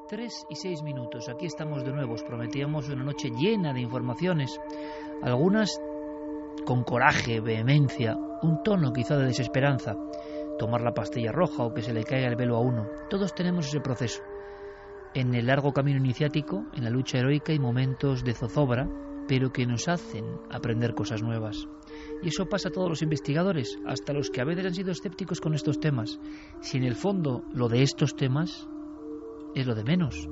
3:06. Aquí estamos de nuevo. Os prometíamos una noche llena de informaciones, algunas con coraje, vehemencia, un tono quizá de desesperanza, tomar la pastilla roja o que se le caiga el velo a uno. Todos tenemos ese proceso. En el largo camino iniciático, en la lucha heroica, hay momentos de zozobra, pero que nos hacen aprender cosas nuevas. Y eso pasa a todos los investigadores, hasta los que a veces han sido escépticos con estos temas. Si en el fondo lo de estos temas es lo de menos.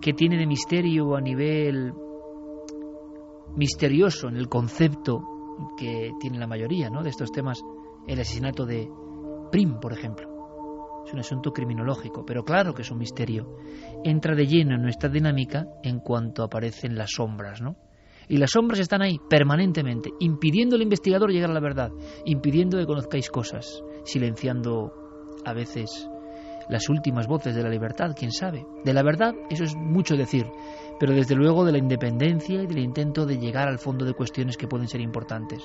¿Qué tiene de misterio a nivel misterioso en el concepto que tiene la mayoría, ¿no?, de estos temas? El asesinato de Prim, por ejemplo. Es un asunto criminológico, pero claro que es un misterio. Entra de lleno en nuestra dinámica en cuanto aparecen las sombras, ¿no? Y las sombras están ahí permanentemente, impidiendo al investigador llegar a la verdad, impidiendo que conozcáis cosas, silenciando a veces las últimas voces de la libertad, quién sabe. De la verdad, eso es mucho decir, pero desde luego de la independencia y del intento de llegar al fondo de cuestiones que pueden ser importantes.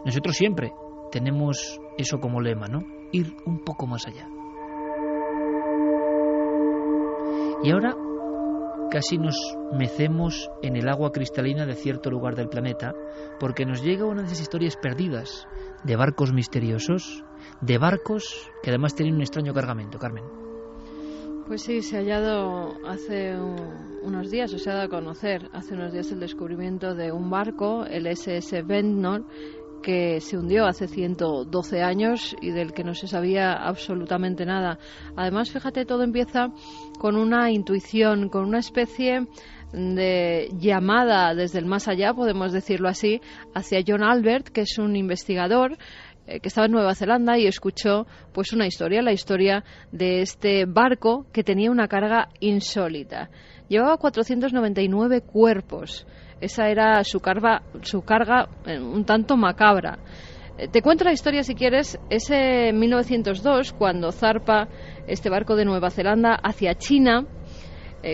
Nosotros siempre tenemos eso como lema, ¿no? Ir un poco más allá. Y ahora casi nos mecemos en el agua cristalina de cierto lugar del planeta, porque nos llega una de esas historias perdidas de barcos misteriosos, de barcos que además tienen un extraño cargamento. Carmen. Pues sí, se ha hallado hace unos días, o se ha dado a conocer hace unos días el descubrimiento de un barco, el SS Ventnor, que se hundió hace 112 años y del que no se sabía absolutamente nada. Además, fíjate, todo empieza con una intuición, con una especie de llamada desde el más allá, podemos decirlo así, hacia John Albert, que es un investigador que estaba en Nueva Zelanda y escuchó pues una historia, la historia de este barco que tenía una carga insólita. Llevaba 499 cuerpos. Esa era su carga un tanto macabra. Te cuento la historia si quieres. Es en 1902 cuando zarpa este barco de Nueva Zelanda hacia China,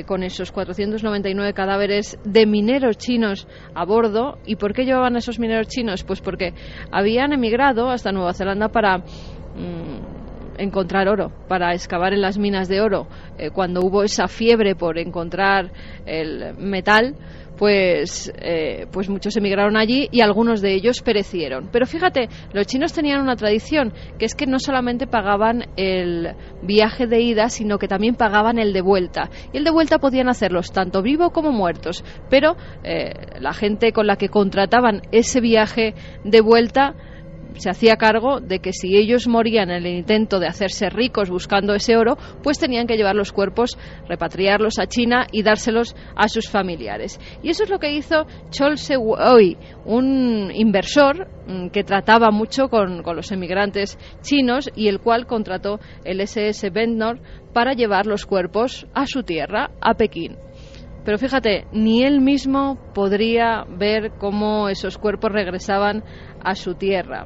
con esos 499 cadáveres de mineros chinos a bordo. ¿Y por qué llevaban esos mineros chinos? Pues porque habían emigrado hasta Nueva Zelanda para encontrar oro, para excavar en las minas de oro. Cuando hubo esa fiebre por encontrar el metal, pues muchos emigraron allí y algunos de ellos perecieron. Pero fíjate, los chinos tenían una tradición, que es que no solamente pagaban el viaje de ida, sino que también pagaban el de vuelta. Y el de vuelta podían hacerlos tanto vivos como muertos. Pero la gente con la que contrataban ese viaje de vuelta se hacía cargo de que si ellos morían en el intento de hacerse ricos buscando ese oro, pues tenían que llevar los cuerpos, repatriarlos a China y dárselos a sus familiares. Y eso es lo que hizo Chol Se-Woi, un inversor que trataba mucho con los emigrantes chinos y el cual contrató el SS Ventnor para llevar los cuerpos a su tierra, a Pekín. Pero fíjate, ni él mismo podría ver cómo esos cuerpos regresaban a su tierra.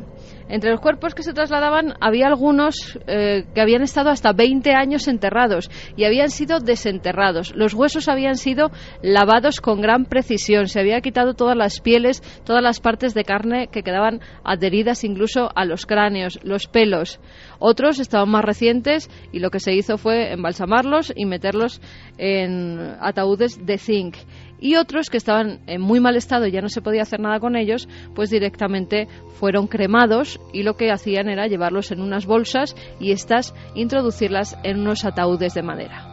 Entre los cuerpos que se trasladaban había algunos que habían estado hasta 20 años enterrados y habían sido desenterrados. Los huesos habían sido lavados con gran precisión. Se había quitado todas las pieles, todas las partes de carne que quedaban adheridas incluso a los cráneos, los pelos. Otros estaban más recientes y lo que se hizo fue embalsamarlos y meterlos en ataúdes de zinc. Y otros que estaban en muy mal estado y ya no se podía hacer nada con ellos, pues directamente fueron cremados y lo que hacían era llevarlos en unas bolsas y estas introducirlas en unos ataúdes de madera.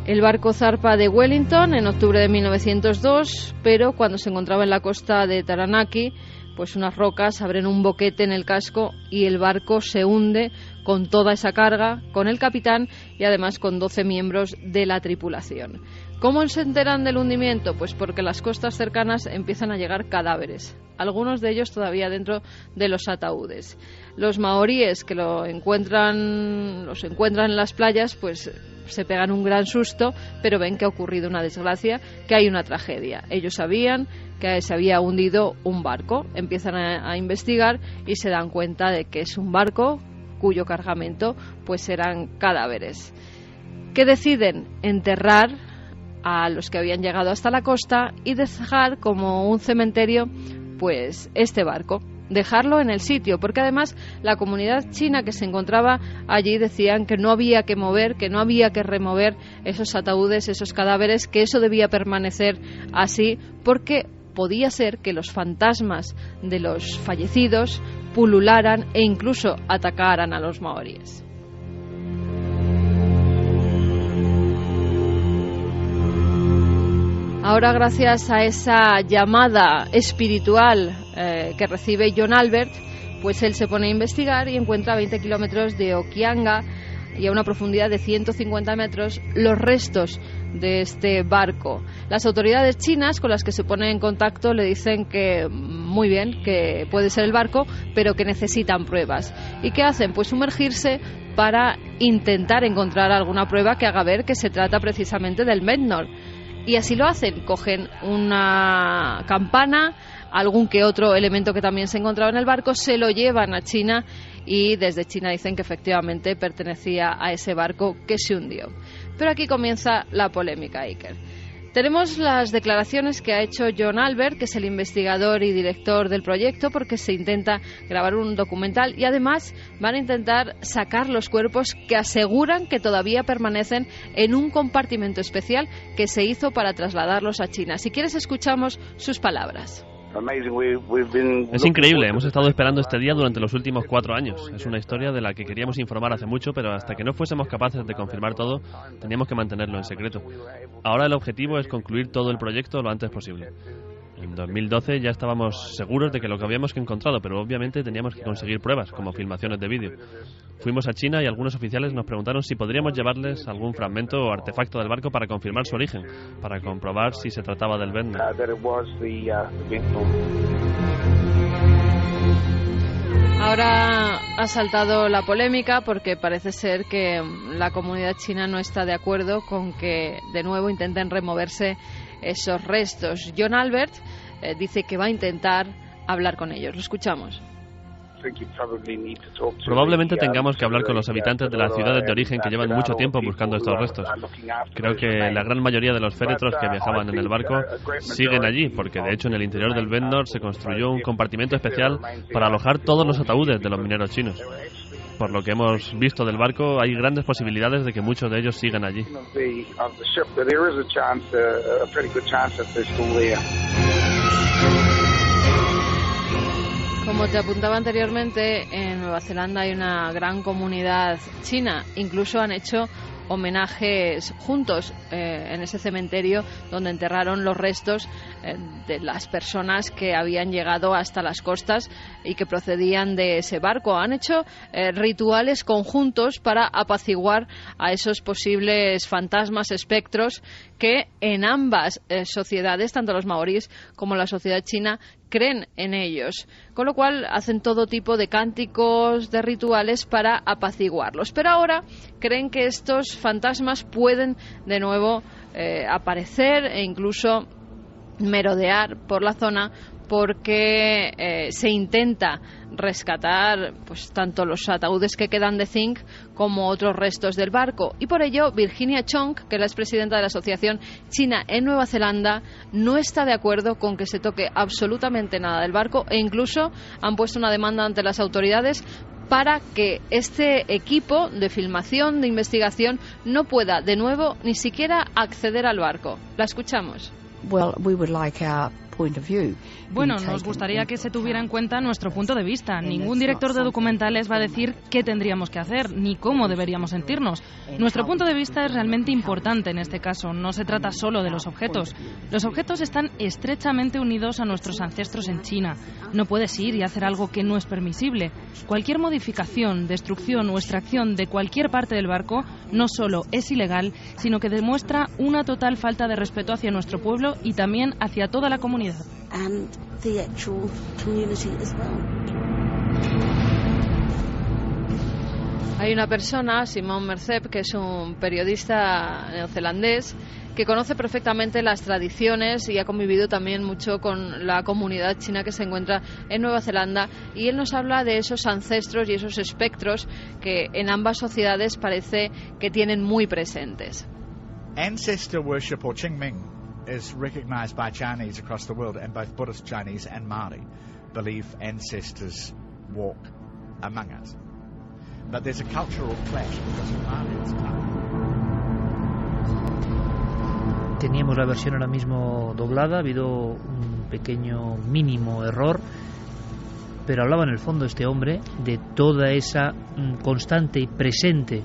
El barco zarpa de Wellington en octubre de 1902, pero cuando se encontraba en la costa de Taranaki, pues unas rocas abren un boquete en el casco y el barco se hunde con toda esa carga, con el capitán y además con 12 miembros de la tripulación. ¿Cómo se enteran del hundimiento? Pues porque en las costas cercanas empiezan a llegar cadáveres, algunos de ellos todavía dentro de los ataúdes. Los maoríes que los encuentran en las playas, pues se pegan un gran susto, pero ven que ha ocurrido una desgracia, que hay una tragedia. Ellos sabían que se había hundido un barco, empiezan a investigar y se dan cuenta de que es un barco cuyo cargamento pues eran cadáveres. ¿Qué deciden? Enterrar a los que habían llegado hasta la costa y dejar como un cementerio pues este barco. dejarlo en el sitio, porque además la comunidad china que se encontraba allí decían que no había que mover, que no había que remover esos ataúdes, esos cadáveres, que eso debía permanecer así, porque podía ser que los fantasmas de los fallecidos pulularan e incluso atacaran a los maoríes. Ahora, gracias a esa llamada espiritual que recibe John Albert, pues él se pone a investigar y encuentra a 20 kilómetros de Okianga y a una profundidad de 150 metros los restos de este barco. Las autoridades chinas con las que se pone en contacto le dicen que muy bien, que puede ser el barco, pero que necesitan pruebas. ¿Y qué hacen? Pues sumergirse para intentar encontrar alguna prueba que haga ver que se trata precisamente del Mednor. Y así lo hacen, cogen una campana, algún que otro elemento que también se encontraba en el barco, se lo llevan a China y desde China dicen que efectivamente pertenecía a ese barco que se hundió. Pero aquí comienza la polémica, Iker. Tenemos las declaraciones que ha hecho John Albert, que es el investigador y director del proyecto, porque se intenta grabar un documental y además van a intentar sacar los cuerpos que aseguran que todavía permanecen en un compartimento especial que se hizo para trasladarlos a China. Si quieres, escuchamos sus palabras. Es increíble, hemos estado esperando este día durante los últimos 4 años. Es una historia de la que queríamos informar hace mucho, pero hasta que no fuésemos capaces de confirmar todo, teníamos que mantenerlo en secreto. Ahora el objetivo es concluir todo el proyecto lo antes posible. En 2012 ya estábamos seguros de que lo que habíamos encontrado, pero obviamente teníamos que conseguir pruebas, como filmaciones de vídeo. Fuimos a China y algunos oficiales nos preguntaron si podríamos llevarles algún fragmento o artefacto del barco para confirmar su origen, para comprobar si se trataba del Mednor. Ahora ha saltado la polémica porque parece ser que la comunidad china no está de acuerdo con que de nuevo intenten removerse esos restos. John Albert dice que va a intentar hablar con ellos. Lo escuchamos. Probablemente tengamos que hablar con los habitantes de las ciudades de origen que llevan mucho tiempo buscando estos restos. Creo que la gran mayoría de los féretros que viajaban en el barco siguen allí, porque de hecho en el interior del Mednor se construyó un compartimento especial para alojar todos los ataúdes de los mineros chinos. Por lo que hemos visto del barco, hay grandes posibilidades de que muchos de ellos sigan allí. Como te apuntaba anteriormente, en Nueva Zelanda hay una gran comunidad china. Incluso han hecho homenajes juntos en ese cementerio donde enterraron los restos de las personas que habían llegado hasta las costas y que procedían de ese barco. Han hecho rituales conjuntos para apaciguar a esos posibles fantasmas, espectros que en ambas sociedades, tanto los maoríes como la sociedad china, creen en ellos, con lo cual hacen todo tipo de cánticos, de rituales para apaciguarlos. Pero ahora creen que estos fantasmas pueden de nuevo aparecer e incluso merodear por la zona porque se intenta rescatar pues tanto los ataúdes que quedan de zinc como otros restos del barco. Y por ello Virginia Chong, que es la expresidenta de la Asociación China en Nueva Zelanda, no está de acuerdo con que se toque absolutamente nada del barco e incluso han puesto una demanda ante las autoridades para que este equipo de filmación, de investigación, no pueda de nuevo ni siquiera acceder al barco. La escuchamos. Bueno, nos gustaría que se tuviera en cuenta nuestro punto de vista. Ningún director de documentales va a decir qué tendríamos que hacer ni cómo deberíamos sentirnos. Nuestro punto de vista es realmente importante en este caso. No se trata solo de los objetos. Los objetos están estrechamente unidos a nuestros ancestros en China. No puedes ir y hacer algo que no es permisible. Cualquier modificación, destrucción o extracción de cualquier parte del barco no solo es ilegal, sino que demuestra una total falta de respeto hacia nuestro pueblo y también hacia toda la comunidad. And the actual community as well. Hay una persona, Simon Mercep, que es un periodista neozelandés que conoce perfectamente las tradiciones y ha convivido también mucho con la comunidad china que se encuentra en Nueva Zelanda, y él nos habla de esos ancestros y esos espectros que en ambas sociedades parece que tienen muy presentes. Ancestor worship, or Qingming, is recognized by Chinese across the world, and both Buddhist Chinese and Māori. believe ancestors walk among us. But there's a cultural clash because Somalians Teníamos la versión ahora mismo doblada, ha habido un pequeño mínimo error, pero hablaba en el fondo este hombre de toda esa constante y presente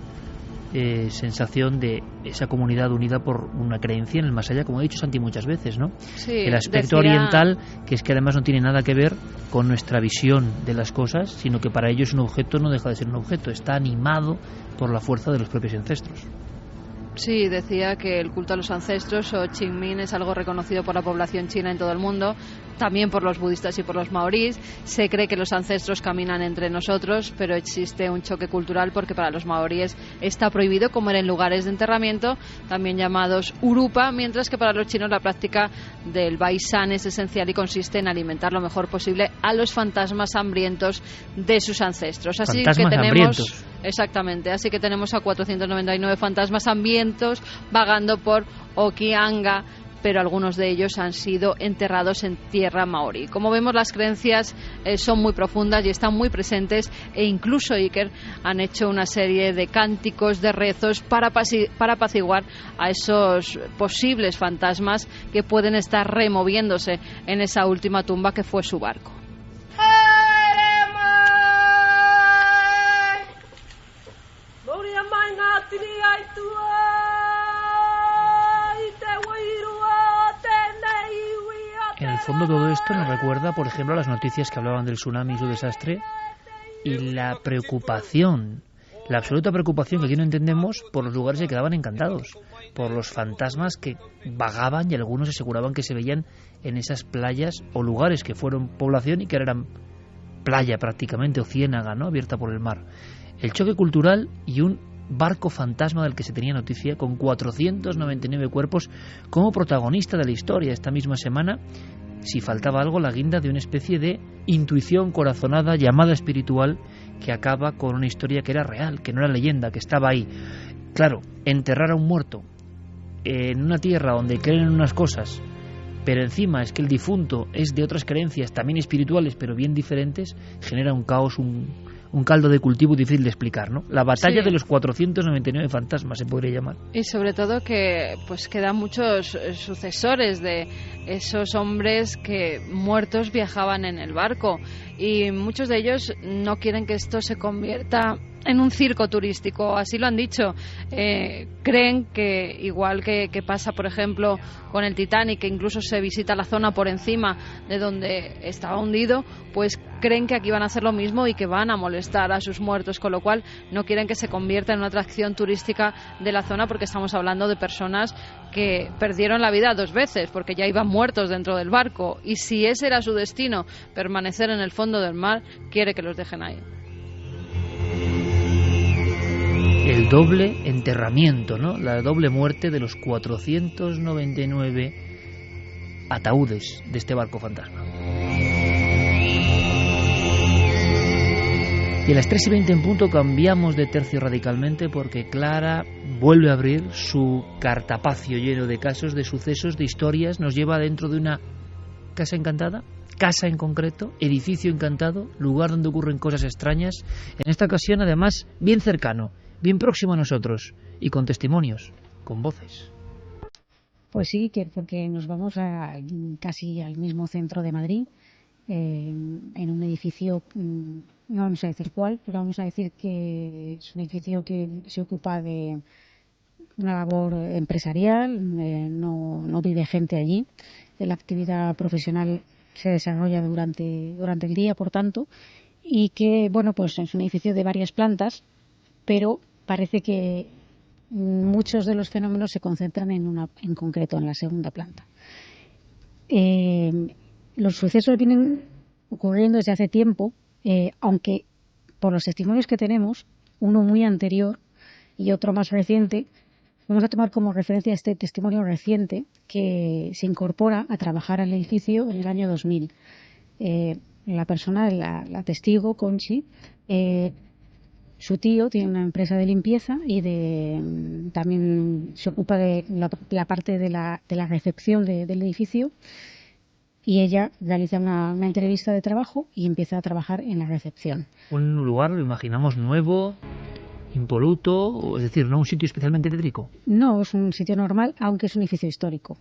sensación de esa comunidad unida por una creencia en el más allá, como ha dicho Santi muchas veces, ¿no? Sí, el aspecto oriental, que es que además no tiene nada que ver con nuestra visión de las cosas, sino que para ellos un objeto no deja de ser un objeto, está animado por la fuerza de los propios ancestros. Sí, decía que el culto a los ancestros o Qingming es algo reconocido por la población china en todo el mundo, también por los budistas y por los maorís. Se cree que los ancestros caminan entre nosotros, pero existe un choque cultural porque para los maoríes está prohibido comer en lugares de enterramiento, también llamados urupa, mientras que para los chinos la práctica del baisan es esencial y consiste en alimentar lo mejor posible a los fantasmas hambrientos de sus ancestros. Así fantasmas que tenemos hambrientos. Exactamente, así que tenemos a 499 fantasmas hambrientos vagando por Okianga, pero algunos de ellos han sido enterrados en tierra maorí. Como vemos, las creencias son muy profundas y están muy presentes, e incluso Iker han hecho una serie de cánticos, de rezos para apaciguar a esos posibles fantasmas que pueden estar removiéndose en esa última tumba que fue su barco. En el fondo todo esto nos recuerda, por ejemplo, a las noticias que hablaban del tsunami y su desastre y la preocupación, la absoluta preocupación que aquí no entendemos por los lugares que quedaban encantados, por los fantasmas que vagaban y algunos aseguraban que se veían en esas playas o lugares que fueron población y que eran playa prácticamente o ciénaga, ¿no?, abierta por el mar. El choque cultural y un barco fantasma del que se tenía noticia, con 499 cuerpos, como protagonista de la historia esta misma semana. Si faltaba algo, la guinda de una especie de intuición corazonada, llamada espiritual, que acaba con una historia que era real, que no era leyenda, que estaba ahí. Claro, enterrar a un muerto en una tierra donde creen en unas cosas, pero encima es que el difunto es de otras creencias también espirituales, pero bien diferentes, genera un caos, un caldo de cultivo difícil de explicar, ¿no? La batalla de los 499 fantasmas se podría llamar. Y sobre todo que pues quedan muchos sucesores de esos hombres que muertos viajaban en el barco, y muchos de ellos no quieren que esto se convierta en un circo turístico, así lo han dicho. Creen que, igual que pasa por ejemplo con el Titanic, que incluso se visita la zona por encima de donde estaba hundido, pues creen que aquí van a hacer lo mismo y que van a molestar a sus muertos, con lo cual no quieren que se convierta en una atracción turística de la zona, porque estamos hablando de personas que perdieron la vida 2 veces porque ya iban muertos dentro del barco, y si ese era su destino, permanecer en el fondo del mar, quiere que los dejen ahí. El doble enterramiento, ¿no?, la doble muerte de los 499 ataúdes de este barco fantasma. Y a las 3:20 en punto cambiamos de tercio radicalmente, porque Clara vuelve a abrir su cartapacio lleno de casos, de sucesos, de historias. Nos lleva dentro de una casa encantada, casa en concreto, edificio encantado, lugar donde ocurren cosas extrañas. En esta ocasión, además, bien cercano, bien próximo a nosotros, y con testimonios, con voces. Pues sí, porque nos vamos casi al mismo centro de Madrid, en un edificio, no vamos a decir cuál, pero vamos a decir que es un edificio que se ocupa de una labor empresarial, no vive gente allí, la actividad profesional se desarrolla durante el día, por tanto, y que, bueno, pues es un edificio de varias plantas, pero parece que muchos de los fenómenos se concentran en concreto, en la segunda planta. Los sucesos vienen ocurriendo desde hace tiempo, aunque por los testimonios que tenemos, uno muy anterior y otro más reciente, vamos a tomar como referencia este testimonio reciente que se incorpora a trabajar al edificio en el año 2000. La persona, la testigo, Conchi, su tío tiene una empresa de limpieza y también se ocupa de la parte de la recepción del edificio, y ella realiza una entrevista de trabajo y empieza a trabajar en la recepción. Un lugar, lo imaginamos, nuevo, impoluto, es decir, no un sitio especialmente tétrico. No, es un sitio normal, aunque es un edificio histórico.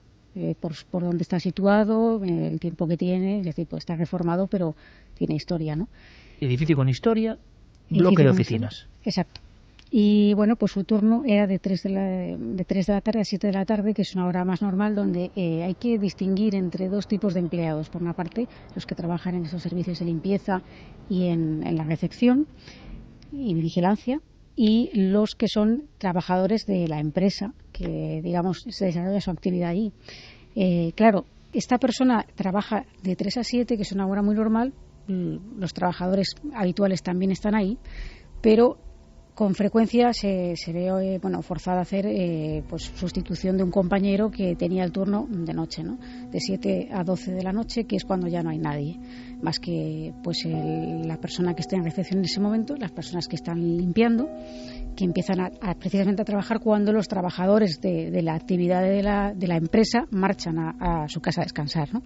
Por donde está situado, el tiempo que tiene, es decir, pues está reformado, pero tiene historia, ¿no? Edificio con historia, bloque de oficinas. Exacto. Y bueno, pues su turno era de 3 de la tarde a 7 de la tarde, que es una hora más normal, donde hay que distinguir entre dos tipos de empleados. Por una parte, los que trabajan en esos servicios de limpieza y en la recepción y vigilancia, y los que son trabajadores de la empresa, que digamos se desarrolla su actividad allí. Claro, esta persona trabaja de 3 a 7, que es una hora muy normal, los trabajadores habituales también están ahí, pero con frecuencia se ve forzada a hacer pues sustitución de un compañero que tenía el turno de noche, ¿no? De 7 a 12 de la noche, que es cuando ya no hay nadie, más que pues la persona que está en recepción en ese momento, las personas que están limpiando, que empiezan precisamente a trabajar cuando los trabajadores de la actividad de la empresa marchan a su casa a descansar, ¿no?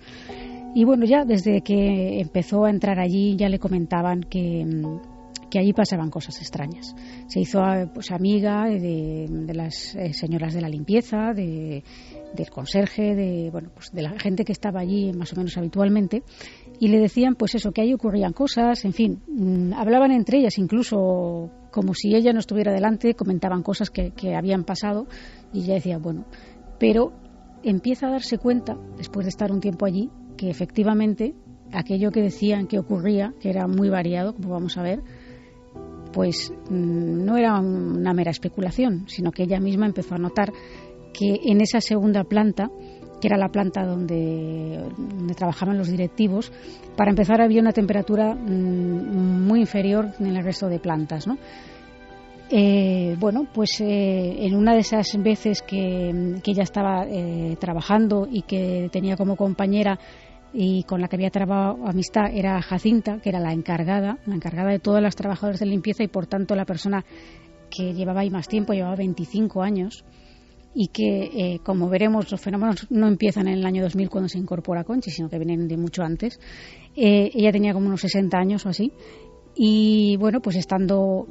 Y bueno, ya desde que empezó a entrar allí ya le comentaban que allí pasaban cosas extrañas. Se hizo pues amiga de las señoras de la limpieza, del conserje, de la gente que estaba allí más o menos habitualmente, y le decían pues eso, que ahí ocurrían cosas, en fin, hablaban entre ellas, incluso como si ella no estuviera delante, comentaban cosas que habían pasado, y ella decía, bueno, pero empieza a darse cuenta, después de estar un tiempo allí, que efectivamente aquello que decían que ocurría, que era muy variado, como vamos a ver, pues no era una mera especulación, sino que ella misma empezó a notar que en esa segunda planta, que era la planta donde trabajaban los directivos, para empezar había una temperatura muy inferior en el resto de plantas, ¿no? En una de esas veces que ella estaba trabajando y que tenía como compañera y con la que había trabajado amistad era Jacinta, que era la encargada de todas las trabajadoras de limpieza y por tanto la persona que llevaba ahí más tiempo, llevaba 25 años y que, como veremos, los fenómenos no empiezan en el año 2000 cuando se incorpora Conchi, sino que vienen de mucho antes. Ella tenía como unos 60 años o así. Y bueno, pues estando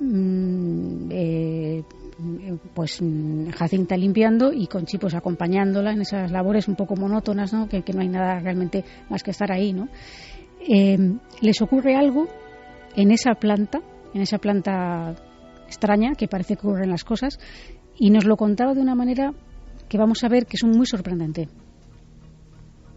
Jacinta limpiando y Conchi pues acompañándola en esas labores un poco monótonas, ¿no? Que no hay nada realmente más que estar ahí, ¿no? Les ocurre algo en esa planta extraña, que parece que ocurren las cosas, y nos lo contaba de una manera que vamos a ver que es muy sorprendente.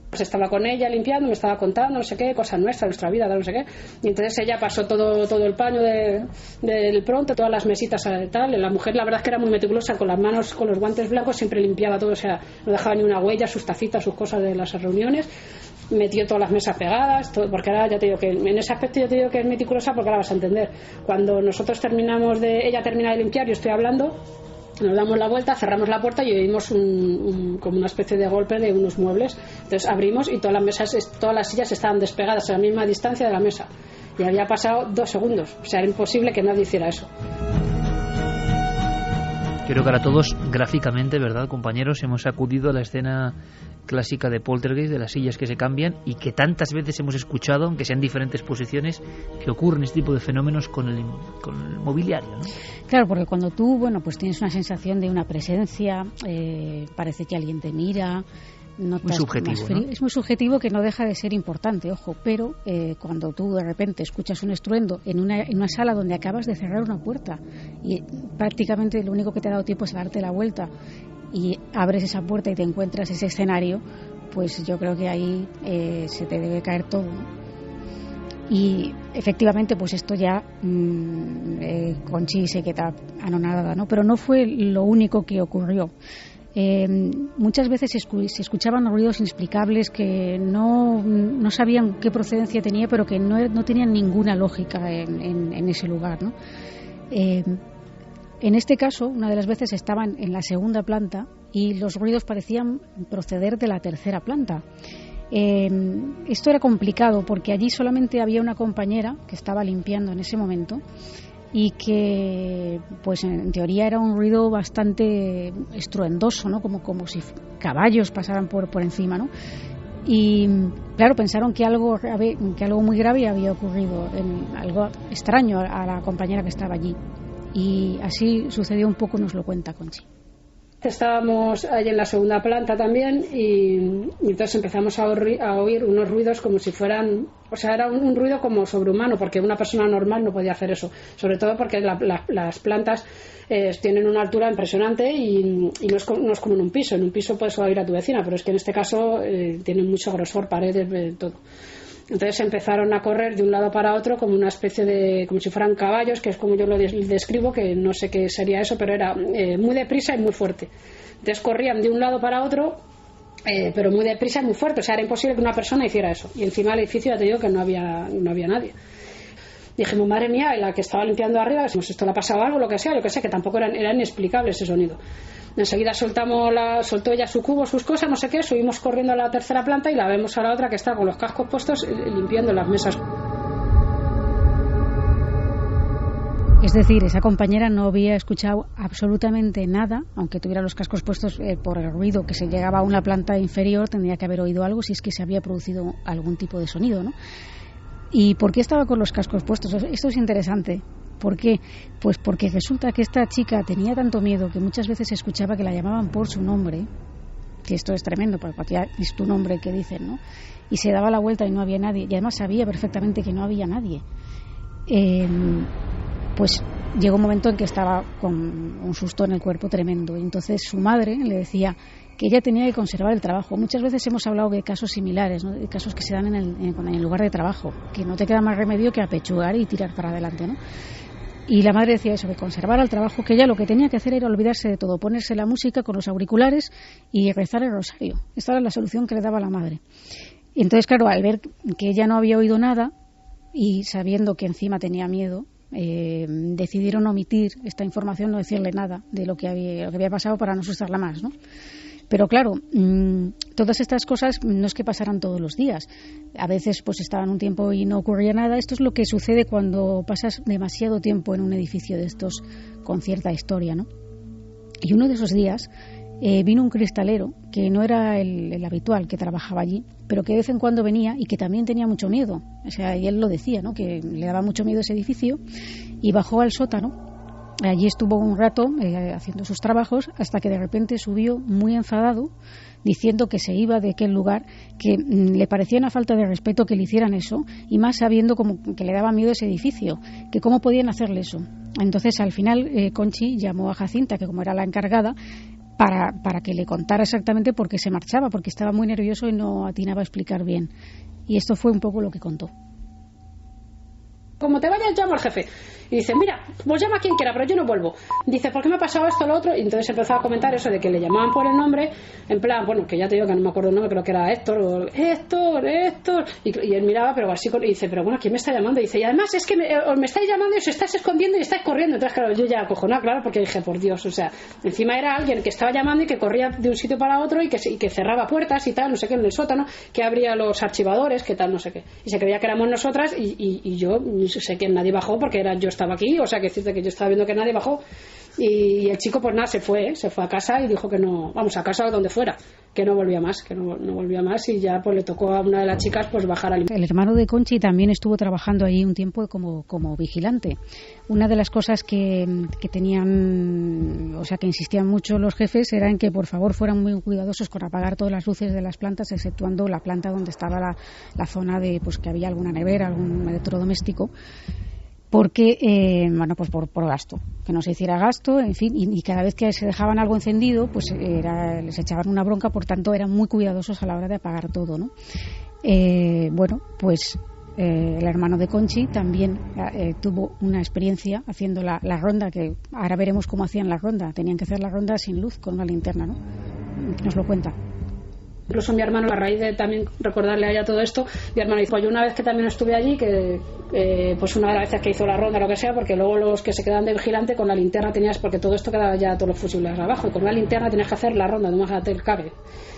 Pues estaba con ella limpiando, me estaba contando no sé qué, cosas nuestras, nuestra vida, no sé qué, y entonces ella pasó todo el paño del pronto, todas las mesitas tal. La mujer la verdad es que era muy meticulosa, con las manos, con los guantes blancos, siempre limpiaba todo, o sea, no dejaba ni una huella, sus tacitas, sus cosas de las reuniones, metió todas las mesas pegadas, todo, porque ahora ya te digo que en ese aspecto yo te digo que es meticulosa, porque ahora vas a entender, cuando nosotros ella termina de limpiar, yo estoy hablando, nos damos la vuelta, cerramos la puerta y oímos como una especie de golpe de unos muebles. Entonces abrimos y todas las sillas estaban despegadas a la misma distancia de la mesa. Y había pasado 2 segundos. O sea, era imposible que nadie hiciera eso. Creo que ahora todos, gráficamente, ¿verdad, compañeros? Hemos acudido a la escena clásica de Poltergeist, de las sillas que se cambian, y que tantas veces hemos escuchado, aunque sean diferentes posiciones, que ocurren este tipo de fenómenos con el mobiliario, ¿no? Claro, porque cuando tú, pues tienes una sensación de una presencia, parece que alguien te mira, muy subjetivo, ¿no? Es muy subjetivo, que no deja de ser importante, ojo, pero cuando tú de repente escuchas un estruendo en una sala donde acabas de cerrar una puerta y prácticamente lo único que te ha dado tiempo es darte la vuelta y abres esa puerta y te encuentras ese escenario, pues yo creo que ahí se te debe caer todo, ¿no? Y efectivamente pues esto ya Conchi se queda anonadada, ¿no? Pero no fue lo único que ocurrió. Muchas veces se escuchaban ruidos inexplicables que no sabían qué procedencia tenía, pero que no tenían ninguna lógica en ese lugar, ¿no? En este caso, una de las veces estaban en la segunda planta y los ruidos parecían proceder de la tercera planta. Esto era complicado porque allí solamente había una compañera que estaba limpiando en ese momento y que, pues en teoría era un ruido bastante estruendoso, ¿no? Como si caballos pasaran por encima, ¿no? Y claro, pensaron que algo muy grave había ocurrido, algo extraño a la compañera que estaba allí. Y así sucedió un poco, nos lo cuenta Conchi. Estábamos allí en la segunda planta también y entonces empezamos a oír unos ruidos como si fueran, o sea, era un ruido como sobrehumano, porque una persona normal no podía hacer eso, sobre todo porque las plantas tienen una altura impresionante y no es como en un piso. En un piso puedes oír a tu vecina, pero es que en este caso tienen mucho grosor, paredes, todo. Entonces empezaron a correr de un lado para otro como una especie de, como si fueran caballos, que es como yo lo describo, que no sé qué sería eso, pero era muy deprisa y muy fuerte. Entonces corrían de un lado para otro, pero muy deprisa y muy fuerte. O sea, era imposible que una persona hiciera eso. Y encima del edificio ya te digo que no había nadie. Dijimos, madre mía, y la que estaba limpiando arriba, decimos, esto le ha pasado algo, lo que sea, que tampoco era inexplicable ese sonido. Enseguida soltó ella su cubo, sus cosas, no sé qué, subimos corriendo a la tercera planta y la vemos a la otra que está con los cascos puestos limpiando las mesas. Es decir, esa compañera no había escuchado absolutamente nada, aunque tuviera los cascos puestos, por el ruido que se llegaba a una planta inferior, tendría que haber oído algo si es que se había producido algún tipo de sonido, ¿no? ¿Y por qué estaba con los cascos puestos? Esto es interesante. ¿Por qué? Pues porque resulta que esta chica tenía tanto miedo que muchas veces escuchaba que la llamaban por su nombre, que esto es tremendo, porque es tu nombre que dicen, ¿no? Y se daba la vuelta y no había nadie, y además sabía perfectamente que no había nadie. Pues llegó un momento en que estaba con un susto en el cuerpo tremendo, y entonces su madre le decía que ella tenía que conservar el trabajo. Muchas veces hemos hablado de casos similares, ¿no? De casos que se dan en el lugar de trabajo, que no te queda más remedio que apechugar y tirar para adelante, ¿no? Y la madre decía eso, que conservar el trabajo, que ella lo que tenía que hacer era olvidarse de todo, ponerse la música con los auriculares y rezar el rosario. Esta era la solución que le daba la madre. Y entonces, claro, al ver que ella no había oído nada y sabiendo que encima tenía miedo, decidieron omitir esta información, no decirle nada de lo que había pasado para no asustarla más, ¿no? Pero claro, todas estas cosas no es que pasaran todos los días. A veces pues estaban un tiempo y no ocurría nada. Esto es lo que sucede cuando pasas demasiado tiempo en un edificio de estos con cierta historia, ¿no? Y uno de esos días vino un cristalero que no era el habitual que trabajaba allí, pero que de vez en cuando venía y que también tenía mucho miedo. O sea, y él lo decía, ¿no? Que le daba mucho miedo ese edificio, y bajó al sótano. Allí estuvo un rato haciendo sus trabajos hasta que de repente subió muy enfadado diciendo que se iba de aquel lugar, que le parecía una falta de respeto que le hicieran eso, y más sabiendo como que le daba miedo ese edificio, que cómo podían hacerle eso. Entonces al final Conchi llamó a Jacinta, que como era la encargada, para que le contara exactamente por qué se marchaba, porque estaba muy nervioso y no atinaba a explicar bien. Y esto fue un poco lo que contó. Como te vayas, llamo al jefe. Y dice, mira, pues llama a quien quiera, pero yo no vuelvo. Dice, ¿por qué me ha pasado esto, lo otro? Y entonces empezó a comentar eso de que le llamaban por el nombre, en plan, bueno, que ya te digo que no me acuerdo el nombre, creo que era Héctor, o Héctor. Y él miraba, pero así, y dice, pero bueno, ¿quién me está llamando? Y dice, y además es que me estáis llamando y os estáis escondiendo y estáis corriendo. Entonces, claro, yo ya acojonada, claro, porque dije, por Dios, o sea, encima era alguien que estaba llamando y que corría de un sitio para otro y que cerraba puertas y tal, no sé qué, en el sótano, que abría los archivadores, que tal, no sé qué. Y se creía que éramos nosotras y yo sé que nadie bajó porque yo estaba aquí, o sea, que decirte que yo estaba viendo que nadie bajó. Y el chico pues nada, se fue a casa y dijo que no, vamos, a casa o donde fuera, que no volvía más, y ya pues le tocó a una de las chicas pues bajar al... El hermano de Conchi también estuvo trabajando ahí un tiempo como vigilante. Una de las cosas que tenían, o sea, que insistían mucho los jefes, era en que por favor fueran muy cuidadosos con apagar todas las luces de las plantas, exceptuando la planta donde estaba la zona de, pues, que había alguna nevera, algún electrodoméstico, porque, bueno, pues por gasto, que no se hiciera gasto, en fin, y cada vez que se dejaban algo encendido, pues les echaban una bronca, por tanto eran muy cuidadosos a la hora de apagar todo, ¿no? Bueno, pues el hermano de Conchi también tuvo una experiencia haciendo la ronda, que ahora veremos cómo hacían la ronda. Tenían que hacer la ronda sin luz, con una linterna, ¿no? Nos lo cuenta. Incluso mi hermano, a raíz de también recordarle a ella todo esto, mi hermano dijo, yo una vez que también estuve allí, que pues una de las veces que hizo la ronda, lo que sea, porque luego los que se quedaban de vigilante con la linterna tenías, porque todo esto quedaba ya todos los fusibles abajo, y con una linterna tenías que hacer la ronda, no más el cable.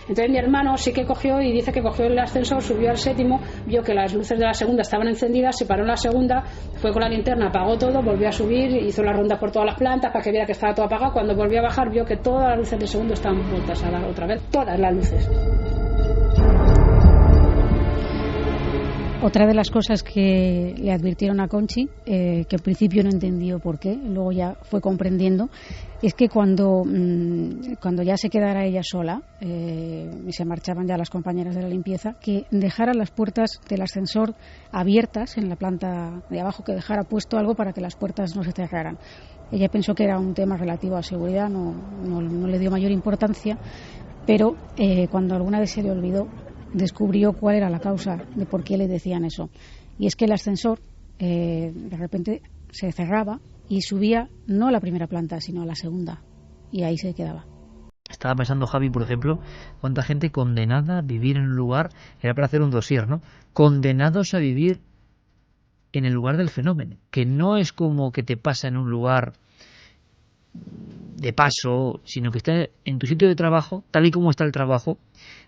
Entonces mi hermano sí que cogió, y dice que cogió el ascensor, subió al séptimo, vio que las luces de la segunda estaban encendidas, se paró en la segunda, fue con la linterna, apagó todo, volvió a subir, hizo la ronda por todas las plantas para que viera que estaba todo apagado. Cuando volvió a bajar vio que todas las luces del segundo estaban vueltas a la otra vez, todas las luces. Otra de las cosas que le advirtieron a Conchi, que al principio no entendió por qué, luego ya fue comprendiendo, es que cuando ya se quedara ella sola y se marchaban ya las compañeras de la limpieza, que dejara las puertas del ascensor abiertas en la planta de abajo, que dejara puesto algo para que las puertas no se cerraran. Ella pensó que era un tema relativo a seguridad, no le dio mayor importancia, pero cuando alguna vez se le olvidó, descubrió cuál era la causa de por qué le decían eso. Y es que el ascensor de repente se cerraba y subía no a la primera planta, sino a la segunda. Y ahí se quedaba. Estaba pensando, Javi, por ejemplo, cuánta gente condenada a vivir en un lugar, era para hacer un dossier, ¿no? Condenados a vivir en el lugar del fenómeno, que no es como que te pasa en un lugar de paso, sino que está en tu sitio de trabajo, tal y como está el trabajo.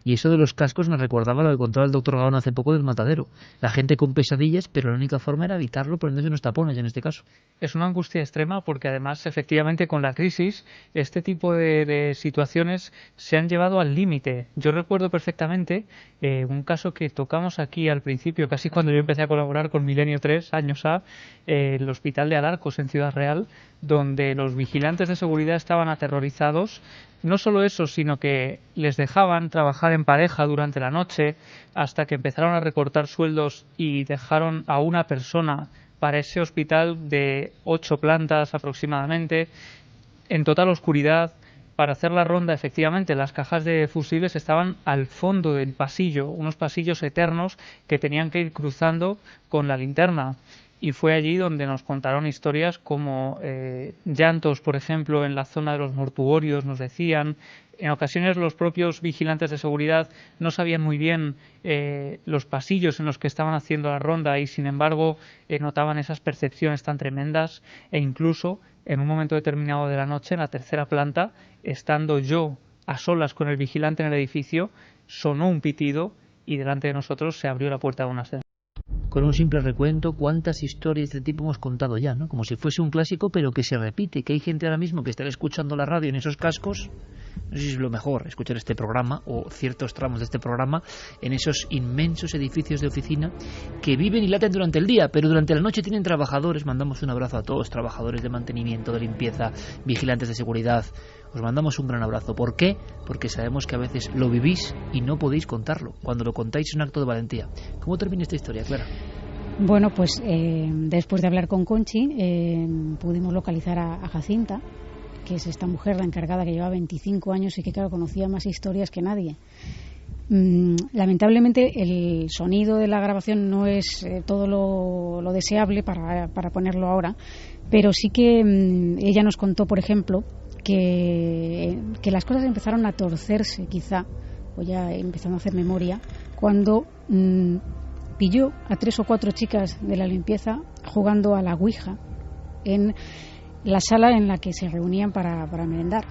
Y eso de los cascos me recordaba lo que contaba el doctor Gaón hace poco del matadero. La gente con pesadillas, pero la única forma era evitarlo poniéndose unos tapones en este caso. Es una angustia extrema porque además, efectivamente, con la crisis, este tipo de situaciones se han llevado al límite. Yo recuerdo perfectamente un caso que tocamos aquí al principio, casi cuando yo empecé a colaborar con Milenio 3, años el hospital de Alarcos en Ciudad Real, donde los vigilantes de seguridad estaban aterrorizados. No solo eso, sino que les dejaban trabajar en pareja durante la noche hasta que empezaron a recortar sueldos y dejaron a una persona para ese hospital de 8 plantas aproximadamente, en total oscuridad. Para hacer la ronda, efectivamente, las cajas de fusibles estaban al fondo del pasillo, unos pasillos eternos que tenían que ir cruzando con la linterna. Y fue allí donde nos contaron historias como llantos, por ejemplo, en la zona de los mortuorios, nos decían. En ocasiones los propios vigilantes de seguridad no sabían muy bien los pasillos en los que estaban haciendo la ronda y, sin embargo, notaban esas percepciones tan tremendas. E incluso, en un momento determinado de la noche, en la tercera planta, estando yo a solas con el vigilante en el edificio, sonó un pitido y delante de nosotros se abrió la puerta de un ascensor. Con un simple recuento, cuántas historias de este tipo hemos contado ya, ¿no? Como si fuese un clásico, pero que se repite, que hay gente ahora mismo que está escuchando la radio en esos cascos. No sé si es lo mejor escuchar este programa o ciertos tramos de este programa en esos inmensos edificios de oficina que viven y laten durante el día, pero durante la noche tienen trabajadores. Mandamos un abrazo a todos, trabajadores de mantenimiento, de limpieza, vigilantes de seguridad. Os mandamos un gran abrazo. ¿Por qué? Porque sabemos que a veces lo vivís y no podéis contarlo. Cuando lo contáis es un acto de valentía. ¿Cómo termina esta historia, Clara? Bueno, pues después de hablar con Conchi, pudimos localizar a Jacinta, que es esta mujer, la encargada, que lleva 25 años y que, claro, conocía más historias que nadie. Lamentablemente el sonido de la grabación no es todo lo deseable para ponerlo ahora, pero sí que ella nos contó, por ejemplo, que las cosas empezaron a torcerse, quizá, o ya empezando a hacer memoria, cuando pilló a 3 o 4 chicas de la limpieza jugando a la Ouija en la sala en la que se reunían para merendar.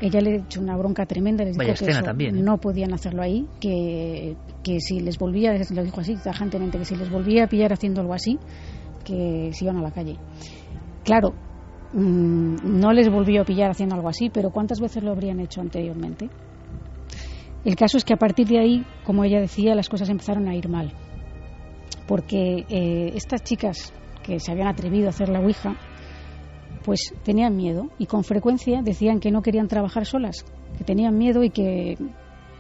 Ella le echó una bronca tremenda, les dijo que eso también, no podían hacerlo ahí, que si les volvía, lo dijo así tajantemente, que si les volvía a pillar haciendo algo así, que se iban a la calle. Claro, no les volvió a pillar haciendo algo así, pero ¿cuántas veces lo habrían hecho anteriormente? El caso es que a partir de ahí, como ella decía, las cosas empezaron a ir mal, porque estas chicas que se habían atrevido a hacer la Ouija, pues tenían miedo y con frecuencia decían que no querían trabajar solas, que tenían miedo y que,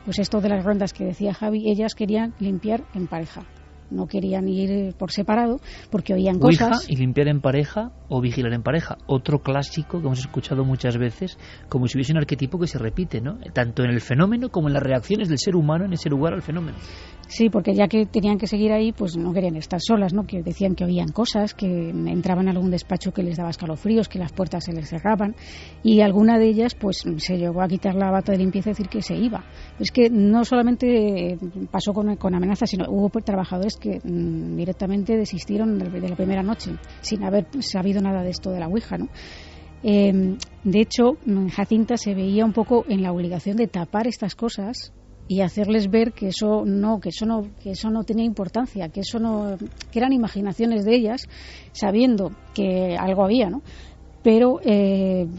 pues esto de las rondas que decía Javi, ellas querían limpiar en pareja. No querían ir por separado porque oían Ouija cosas. Y limpiar en pareja o vigilar en pareja. Otro clásico que hemos escuchado muchas veces, como si hubiese un arquetipo que se repite, ¿no? Tanto en el fenómeno como en las reacciones del ser humano en ese lugar al fenómeno. Sí, porque ya que tenían que seguir ahí, pues no querían estar solas, ¿no? Que decían que oían cosas, que entraban a algún despacho que les daba escalofríos, que las puertas se les cerraban, y alguna de ellas, pues se llegó a quitar la bata de limpieza y decir que se iba. Es que no solamente pasó con amenazas, sino hubo trabajadores que directamente desistieron de la primera noche, sin haber sabido nada de esto de la Ouija, ¿no? De hecho, Jacinta se veía un poco en la obligación de tapar estas cosas y hacerles ver que eso no tenía importancia, que eran imaginaciones de ellas, sabiendo que algo había, ¿no? Pero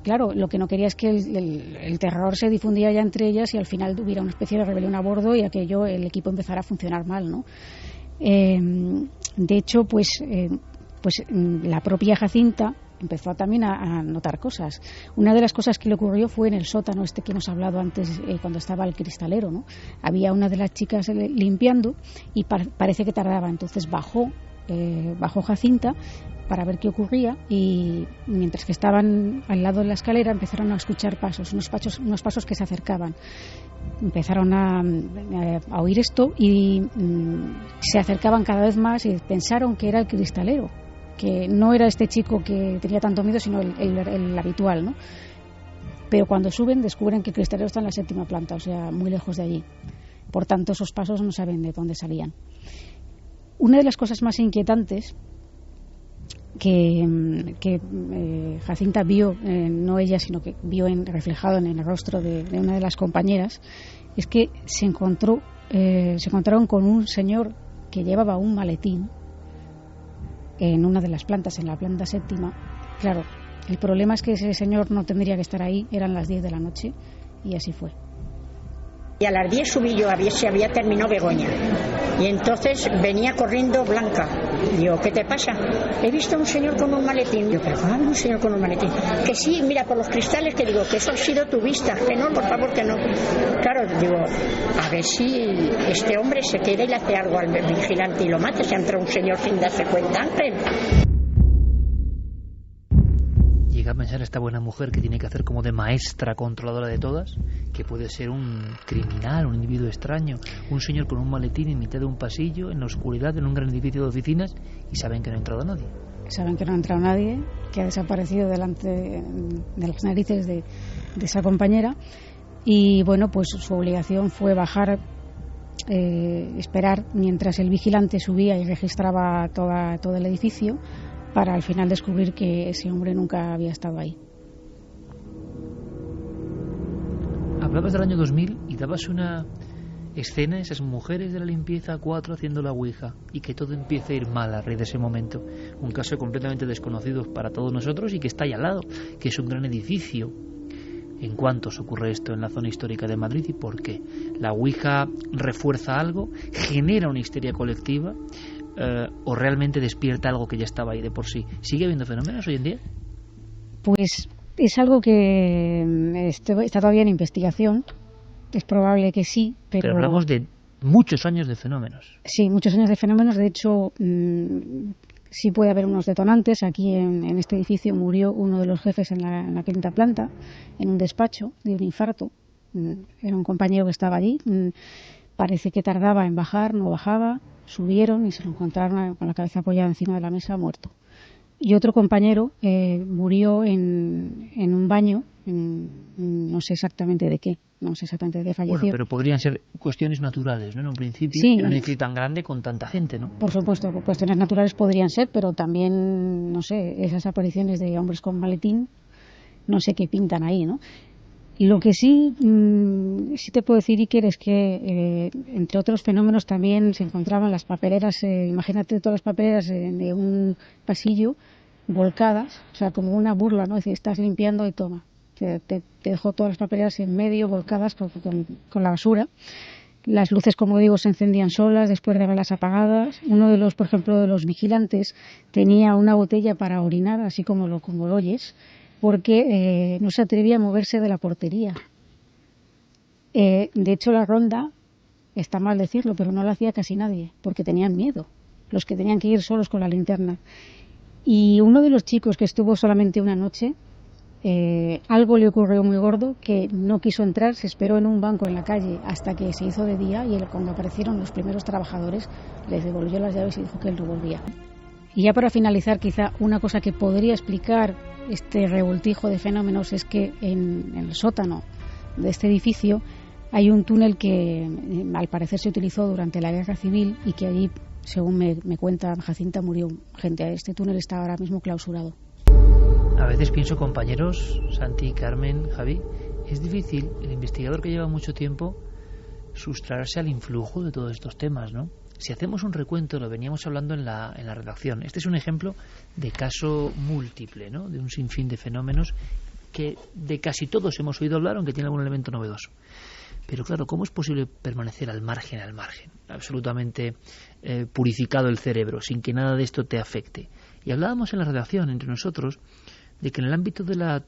claro, lo que no quería es que el terror se difundiera ya entre ellas y al final hubiera una especie de rebelión a bordo y el equipo empezara a funcionar mal, ¿no? De hecho, pues la propia Jacinta empezó también a notar cosas. Una de las cosas que le ocurrió fue en el sótano que nos ha hablado antes, cuando estaba el cristalero, ¿no? Había una de las chicas limpiando y parece que tardaba. Entonces bajó Jacinta para ver qué ocurría, y mientras que estaban al lado de la escalera empezaron a escuchar pasos, unos pasos que se acercaban. Empezaron a oír esto y se acercaban cada vez más y pensaron que era el cristalero, que no era este chico que tenía tanto miedo, sino el habitual, ¿no? Pero cuando suben descubren que el cristalero está en la 7ª planta, o sea, muy lejos de allí. Por tanto, esos pasos no saben de dónde salían. Una de las cosas más inquietantes que Jacinta vio, no ella, sino que vio reflejado en el rostro de una de las compañeras, es que se encontraron con un señor que llevaba un maletín en una de las plantas, en la planta 7ª. Claro, el problema es que ese señor no tendría que estar ahí, eran las 10 de la noche, y así fue. Y a las 10 subí yo, se había terminado Begoña. Y entonces venía corriendo Blanca. Digo, ¿qué te pasa? He visto a un señor con un maletín. Yo, pero ¿cómo un señor con un maletín? Que sí, mira, por los cristales, que digo, que eso ha sido tu vista. Que no, por favor, que no. Claro, digo, a ver si este hombre se queda y le hace algo al vigilante y lo mata. Se ha entrado un señor sin darse cuenta, Ángel. Llega a pensar esta buena mujer que tiene que hacer como de maestra controladora de todas, que puede ser un criminal, un individuo extraño, un señor con un maletín en mitad de un pasillo, en la oscuridad, en un gran edificio de oficinas, y saben que no ha entrado nadie. Saben que no ha entrado nadie, que ha desaparecido delante de las narices de esa compañera, y bueno, pues su obligación fue bajar, esperar mientras el vigilante subía y registraba todo el edificio, para al final descubrir que ese hombre nunca había estado ahí. Hablabas del año 2000 y dabas una escena, esas mujeres de la limpieza, 4 haciendo la ouija, y que todo empieza a ir mal a raíz de ese momento. Un caso completamente desconocido para todos nosotros y que está ahí al lado, que es un gran edificio. ¿En cuántos ocurre esto en la zona histórica de Madrid y por qué? ¿La ouija refuerza algo? ¿Genera una histeria colectiva? ¿O realmente despierta algo que ya estaba ahí de por sí? ¿Sigue habiendo fenómenos hoy en día? Pues es algo que está todavía en investigación. Es probable que sí, pero hablamos de muchos años de fenómenos. Sí, muchos años de fenómenos. De hecho, sí puede haber unos detonantes. Aquí en este edificio murió uno de los jefes en la 5ª planta, en un despacho, de un infarto. Era un compañero que estaba allí. Parece que tardaba en bajar, no bajaba. Subieron y se lo encontraron con la cabeza apoyada encima de la mesa, muerto. Y otro compañero murió en un baño, no sé exactamente de qué, falleció. Bueno, pero podrían ser cuestiones naturales, ¿no? En un principio, sí, en un edificio tan grande con tanta gente, ¿no? Por supuesto, cuestiones naturales podrían ser, pero también, no sé, esas apariciones de hombres con maletín, no sé qué pintan ahí, ¿no? Lo que sí te puedo decir, Iker, es que entre otros fenómenos también se encontraban las papeleras, imagínate todas las papeleras de un pasillo volcadas, o sea, como una burla, ¿no? Es decir, estás limpiando y toma, te dejo todas las papeleras en medio volcadas con la basura. Las luces, como digo, se encendían solas después de haberlas apagadas. Uno de los, por ejemplo, de los vigilantes tenía una botella para orinar, así como lo oyes, porque no se atrevía a moverse de la portería. De hecho, la ronda, está mal decirlo, pero no la hacía casi nadie, porque tenían miedo, los que tenían que ir solos con la linterna. Y uno de los chicos que estuvo solamente una noche, algo le ocurrió muy gordo, que no quiso entrar, se esperó en un banco en la calle hasta que se hizo de día, y cuando aparecieron los primeros trabajadores, les devolvió las llaves y dijo que él no volvía. Y ya para finalizar, quizá una cosa que podría explicar este revoltijo de fenómenos es que en el sótano de este edificio hay un túnel que al parecer se utilizó durante la Guerra Civil y que allí, según me cuenta Jacinta, murió gente. Este túnel está ahora mismo clausurado. A veces pienso, compañeros, Santi, Carmen, Javi, es difícil, el investigador que lleva mucho tiempo, sustraerse al influjo de todos estos temas, ¿no? Si hacemos un recuento, lo veníamos hablando en la redacción, este es un ejemplo de caso múltiple, ¿no? De un sinfín de fenómenos que de casi todos hemos oído hablar, aunque tiene algún elemento novedoso. Pero claro, ¿cómo es posible permanecer al margen, absolutamente purificado el cerebro, sin que nada de esto te afecte? Y hablábamos en la redacción entre nosotros de que en el ámbito de la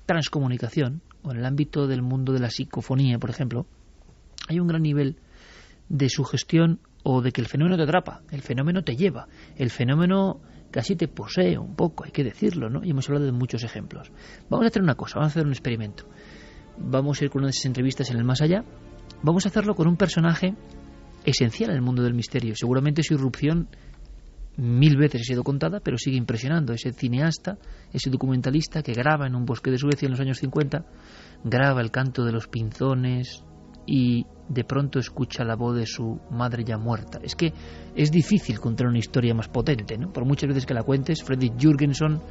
transcomunicación, o en el ámbito del mundo de la psicofonía, por ejemplo, hay un gran nivel de sugestión, o de que el fenómeno te atrapa, el fenómeno te lleva, el fenómeno casi te posee un poco, hay que decirlo, ¿no? Y hemos hablado de muchos ejemplos. Vamos a hacer una cosa, vamos a hacer un experimento. Vamos a ir con una de esas entrevistas en el más allá. Vamos a hacerlo con un personaje esencial en el mundo del misterio. Seguramente su irrupción 1000 veces ha sido contada, pero sigue impresionando. Ese cineasta, ese documentalista que graba en un bosque de Suecia en los años 50, graba el canto de los pinzones y de pronto escucha la voz de su madre ya muerta. Es que es difícil contar una historia más potente, ¿no? Por muchas veces que la cuentes, Fredrik Jürgenson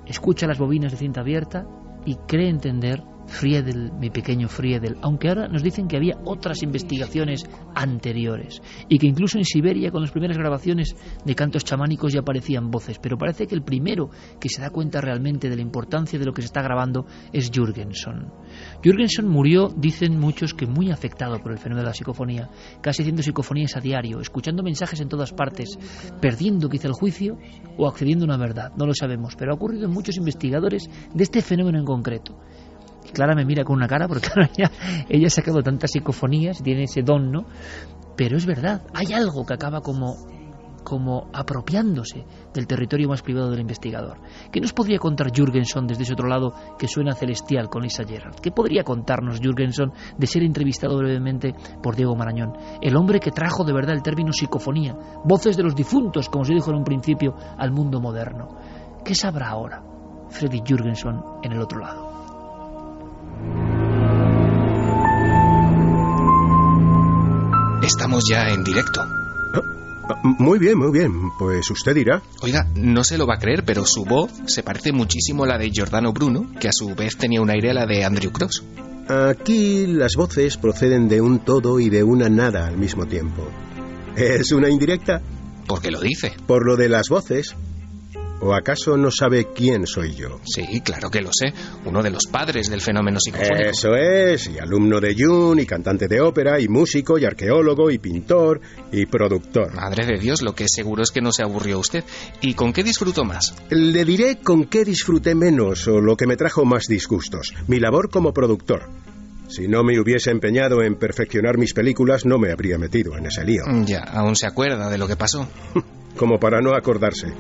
escucha las bobinas de cinta abierta y cree entender Friedel, mi pequeño Friedel, aunque ahora nos dicen que había otras investigaciones anteriores y que incluso en Siberia con las primeras grabaciones de cantos chamánicos ya aparecían voces, pero parece que el primero que se da cuenta realmente de la importancia de lo que se está grabando es Jürgenson. Jürgenson murió, dicen muchos, que muy afectado por el fenómeno de la psicofonía, casi haciendo psicofonías a diario, escuchando mensajes en todas partes, perdiendo quizá el juicio o accediendo a una verdad, no lo sabemos, pero ha ocurrido en muchos investigadores de este fenómeno en concreto. Clara me mira con una cara porque claro, ella ha sacado tantas psicofonías, tiene ese don, ¿no? Pero es verdad, hay algo que acaba como apropiándose del territorio más privado del investigador. ¿Qué nos podría contar Jürgenson desde ese otro lado que suena celestial con Lisa Gerrard? ¿Qué podría contarnos Jürgenson de ser entrevistado brevemente por Diego Marañón? El hombre que trajo de verdad el término psicofonía, voces de los difuntos, como se dijo en un principio, al mundo moderno. ¿Qué sabrá ahora Fredrik Jürgenson en el otro lado? Estamos ya en directo. Muy bien, pues usted dirá. Oiga, no se lo va a creer, pero su voz se parece muchísimo a la de Giordano Bruno, que a su vez tenía un aire a la de Andrew Cross. Aquí las voces proceden de un todo y de una nada al mismo tiempo. ¿Es una indirecta? ¿Por qué lo dice? Por lo de las voces. ¿O acaso no sabe quién soy yo? Sí, claro que lo sé. Uno de los padres del fenómeno psicofónico. Eso es, y alumno de Jung, y cantante de ópera, y músico, y arqueólogo, y pintor, y productor. Madre de Dios, lo que seguro es que no se aburrió usted. ¿Y con qué disfrutó más? Le diré con qué disfruté menos, o lo que me trajo más disgustos. Mi labor como productor. Si no me hubiese empeñado en perfeccionar mis películas, no me habría metido en ese lío. Ya, aún se acuerda de lo que pasó. Como para no acordarse.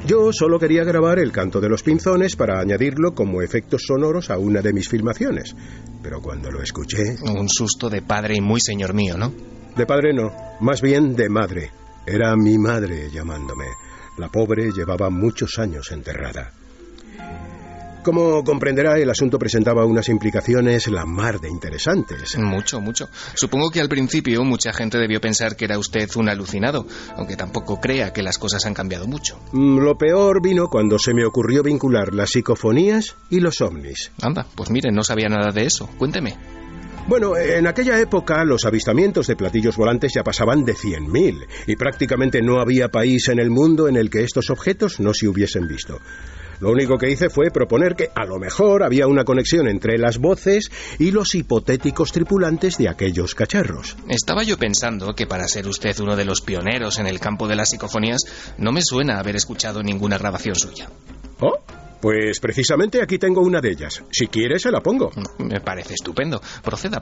Yo solo quería grabar el canto de los pinzones para añadirlo como efectos sonoros a una de mis filmaciones. Pero cuando lo escuché... Un susto de padre y muy señor mío, ¿no? De padre no, más bien de madre. Era mi madre llamándome. La pobre llevaba muchos años enterrada. Como comprenderá, el asunto presentaba unas implicaciones la mar de interesantes. Mucho. Supongo que al principio mucha gente debió pensar que era usted un alucinado, aunque tampoco crea que las cosas han cambiado mucho. Lo peor vino cuando se me ocurrió vincular las psicofonías y los ovnis. Anda, pues mire, no sabía nada de eso. Cuénteme. Bueno, en aquella época los avistamientos de platillos volantes ya pasaban de 100.000 y prácticamente no había país en el mundo en el que estos objetos no se hubiesen visto. Lo único que hice fue proponer que a lo mejor había una conexión entre las voces y los hipotéticos tripulantes de aquellos cacharros. Estaba yo pensando que para ser usted uno de los pioneros en el campo de las psicofonías, no me suena haber escuchado ninguna grabación suya. ¿Oh? Pues precisamente aquí tengo una de ellas. Si quiere, se la pongo. Me parece estupendo. Proceda.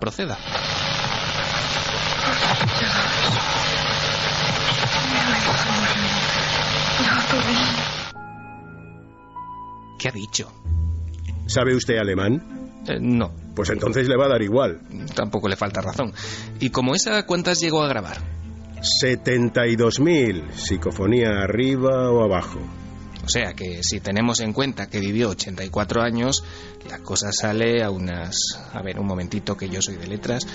¿Qué ha dicho? ¿Sabe usted alemán? No. Pues entonces le va a dar igual. Tampoco le falta razón. ¿Y como esa, cuántas llegó a grabar? 72.000, psicofonía arriba o abajo. O sea que si tenemos en cuenta que vivió 84 años, la cosa sale a unas... A ver, un momentito que yo soy de letras...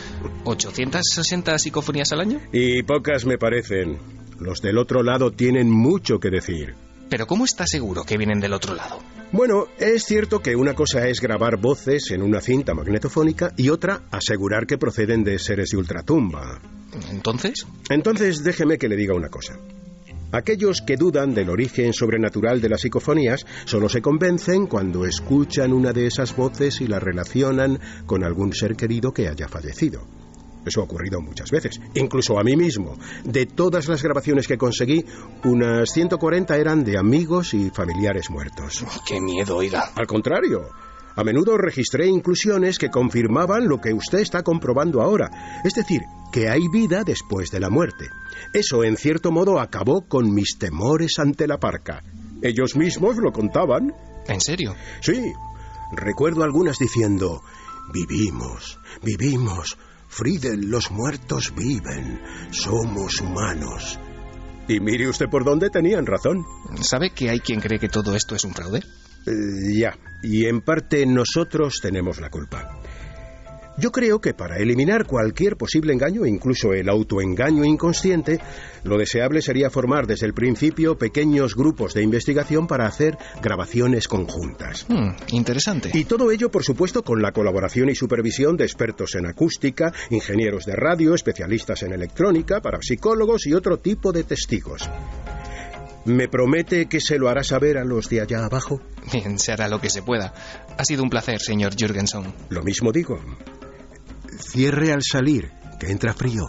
¿860 psicofonías al año? Y pocas me parecen. Los del otro lado tienen mucho que decir. ¿Pero cómo está seguro que vienen del otro lado? Bueno, es cierto que una cosa es grabar voces en una cinta magnetofónica y otra asegurar que proceden de seres de ultratumba. ¿Entonces? Entonces déjeme que le diga una cosa. Aquellos que dudan del origen sobrenatural de las psicofonías solo se convencen cuando escuchan una de esas voces y la relacionan con algún ser querido que haya fallecido. Eso ha ocurrido muchas veces, incluso a mí mismo. De todas las grabaciones que conseguí, unas 140 eran de amigos y familiares muertos. ¡Qué miedo, oiga! Al contrario, a menudo registré inclusiones que confirmaban lo que usted está comprobando ahora, es decir, que hay vida después de la muerte. Eso, en cierto modo, acabó con mis temores ante la parca. Ellos mismos lo contaban. ¿En serio? Sí. Recuerdo algunas diciendo: vivimos, vivimos, Friedel, los muertos viven, somos humanos. Y mire usted por dónde tenían razón. ¿Sabe que hay quien cree que todo esto es un fraude? Ya, y en parte nosotros tenemos la culpa. Yo creo que para eliminar cualquier posible engaño, incluso el autoengaño inconsciente, lo deseable sería formar desde el principio pequeños grupos de investigación para hacer grabaciones conjuntas. Interesante. Y todo ello, por supuesto, con la colaboración y supervisión de expertos en acústica, ingenieros de radio, especialistas en electrónica, parapsicólogos y otro tipo de testigos. ¿Me promete que se lo hará saber a los de allá abajo? Bien, se hará lo que se pueda. Ha sido un placer, señor Jürgenson. Lo mismo digo. Cierre al salir, que entra frío.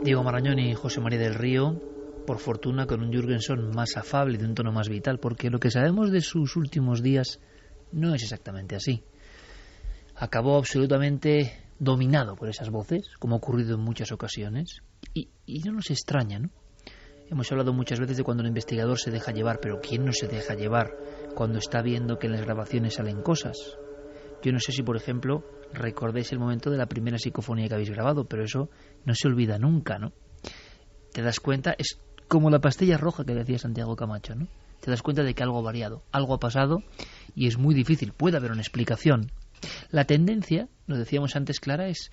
Diego Marañón y José María del Río, por fortuna con un Jürgenson más afable y de un tono más vital, porque lo que sabemos de sus últimos días no es exactamente así. Acabó absolutamente dominado por esas voces, como ha ocurrido en muchas ocasiones, y no nos extraña, ¿no? Hemos hablado muchas veces de cuando el investigador se deja llevar, pero ¿quién no se deja llevar cuando está viendo que en las grabaciones salen cosas? Yo no sé si, por ejemplo, recordáis el momento de la primera psicofonía que habéis grabado, pero eso no se olvida nunca, ¿no? Te das cuenta, es como la pastilla roja que decía Santiago Camacho, ¿no? Te das cuenta de que algo ha variado, algo ha pasado y es muy difícil, puede haber una explicación. La tendencia, lo decíamos antes, Clara, es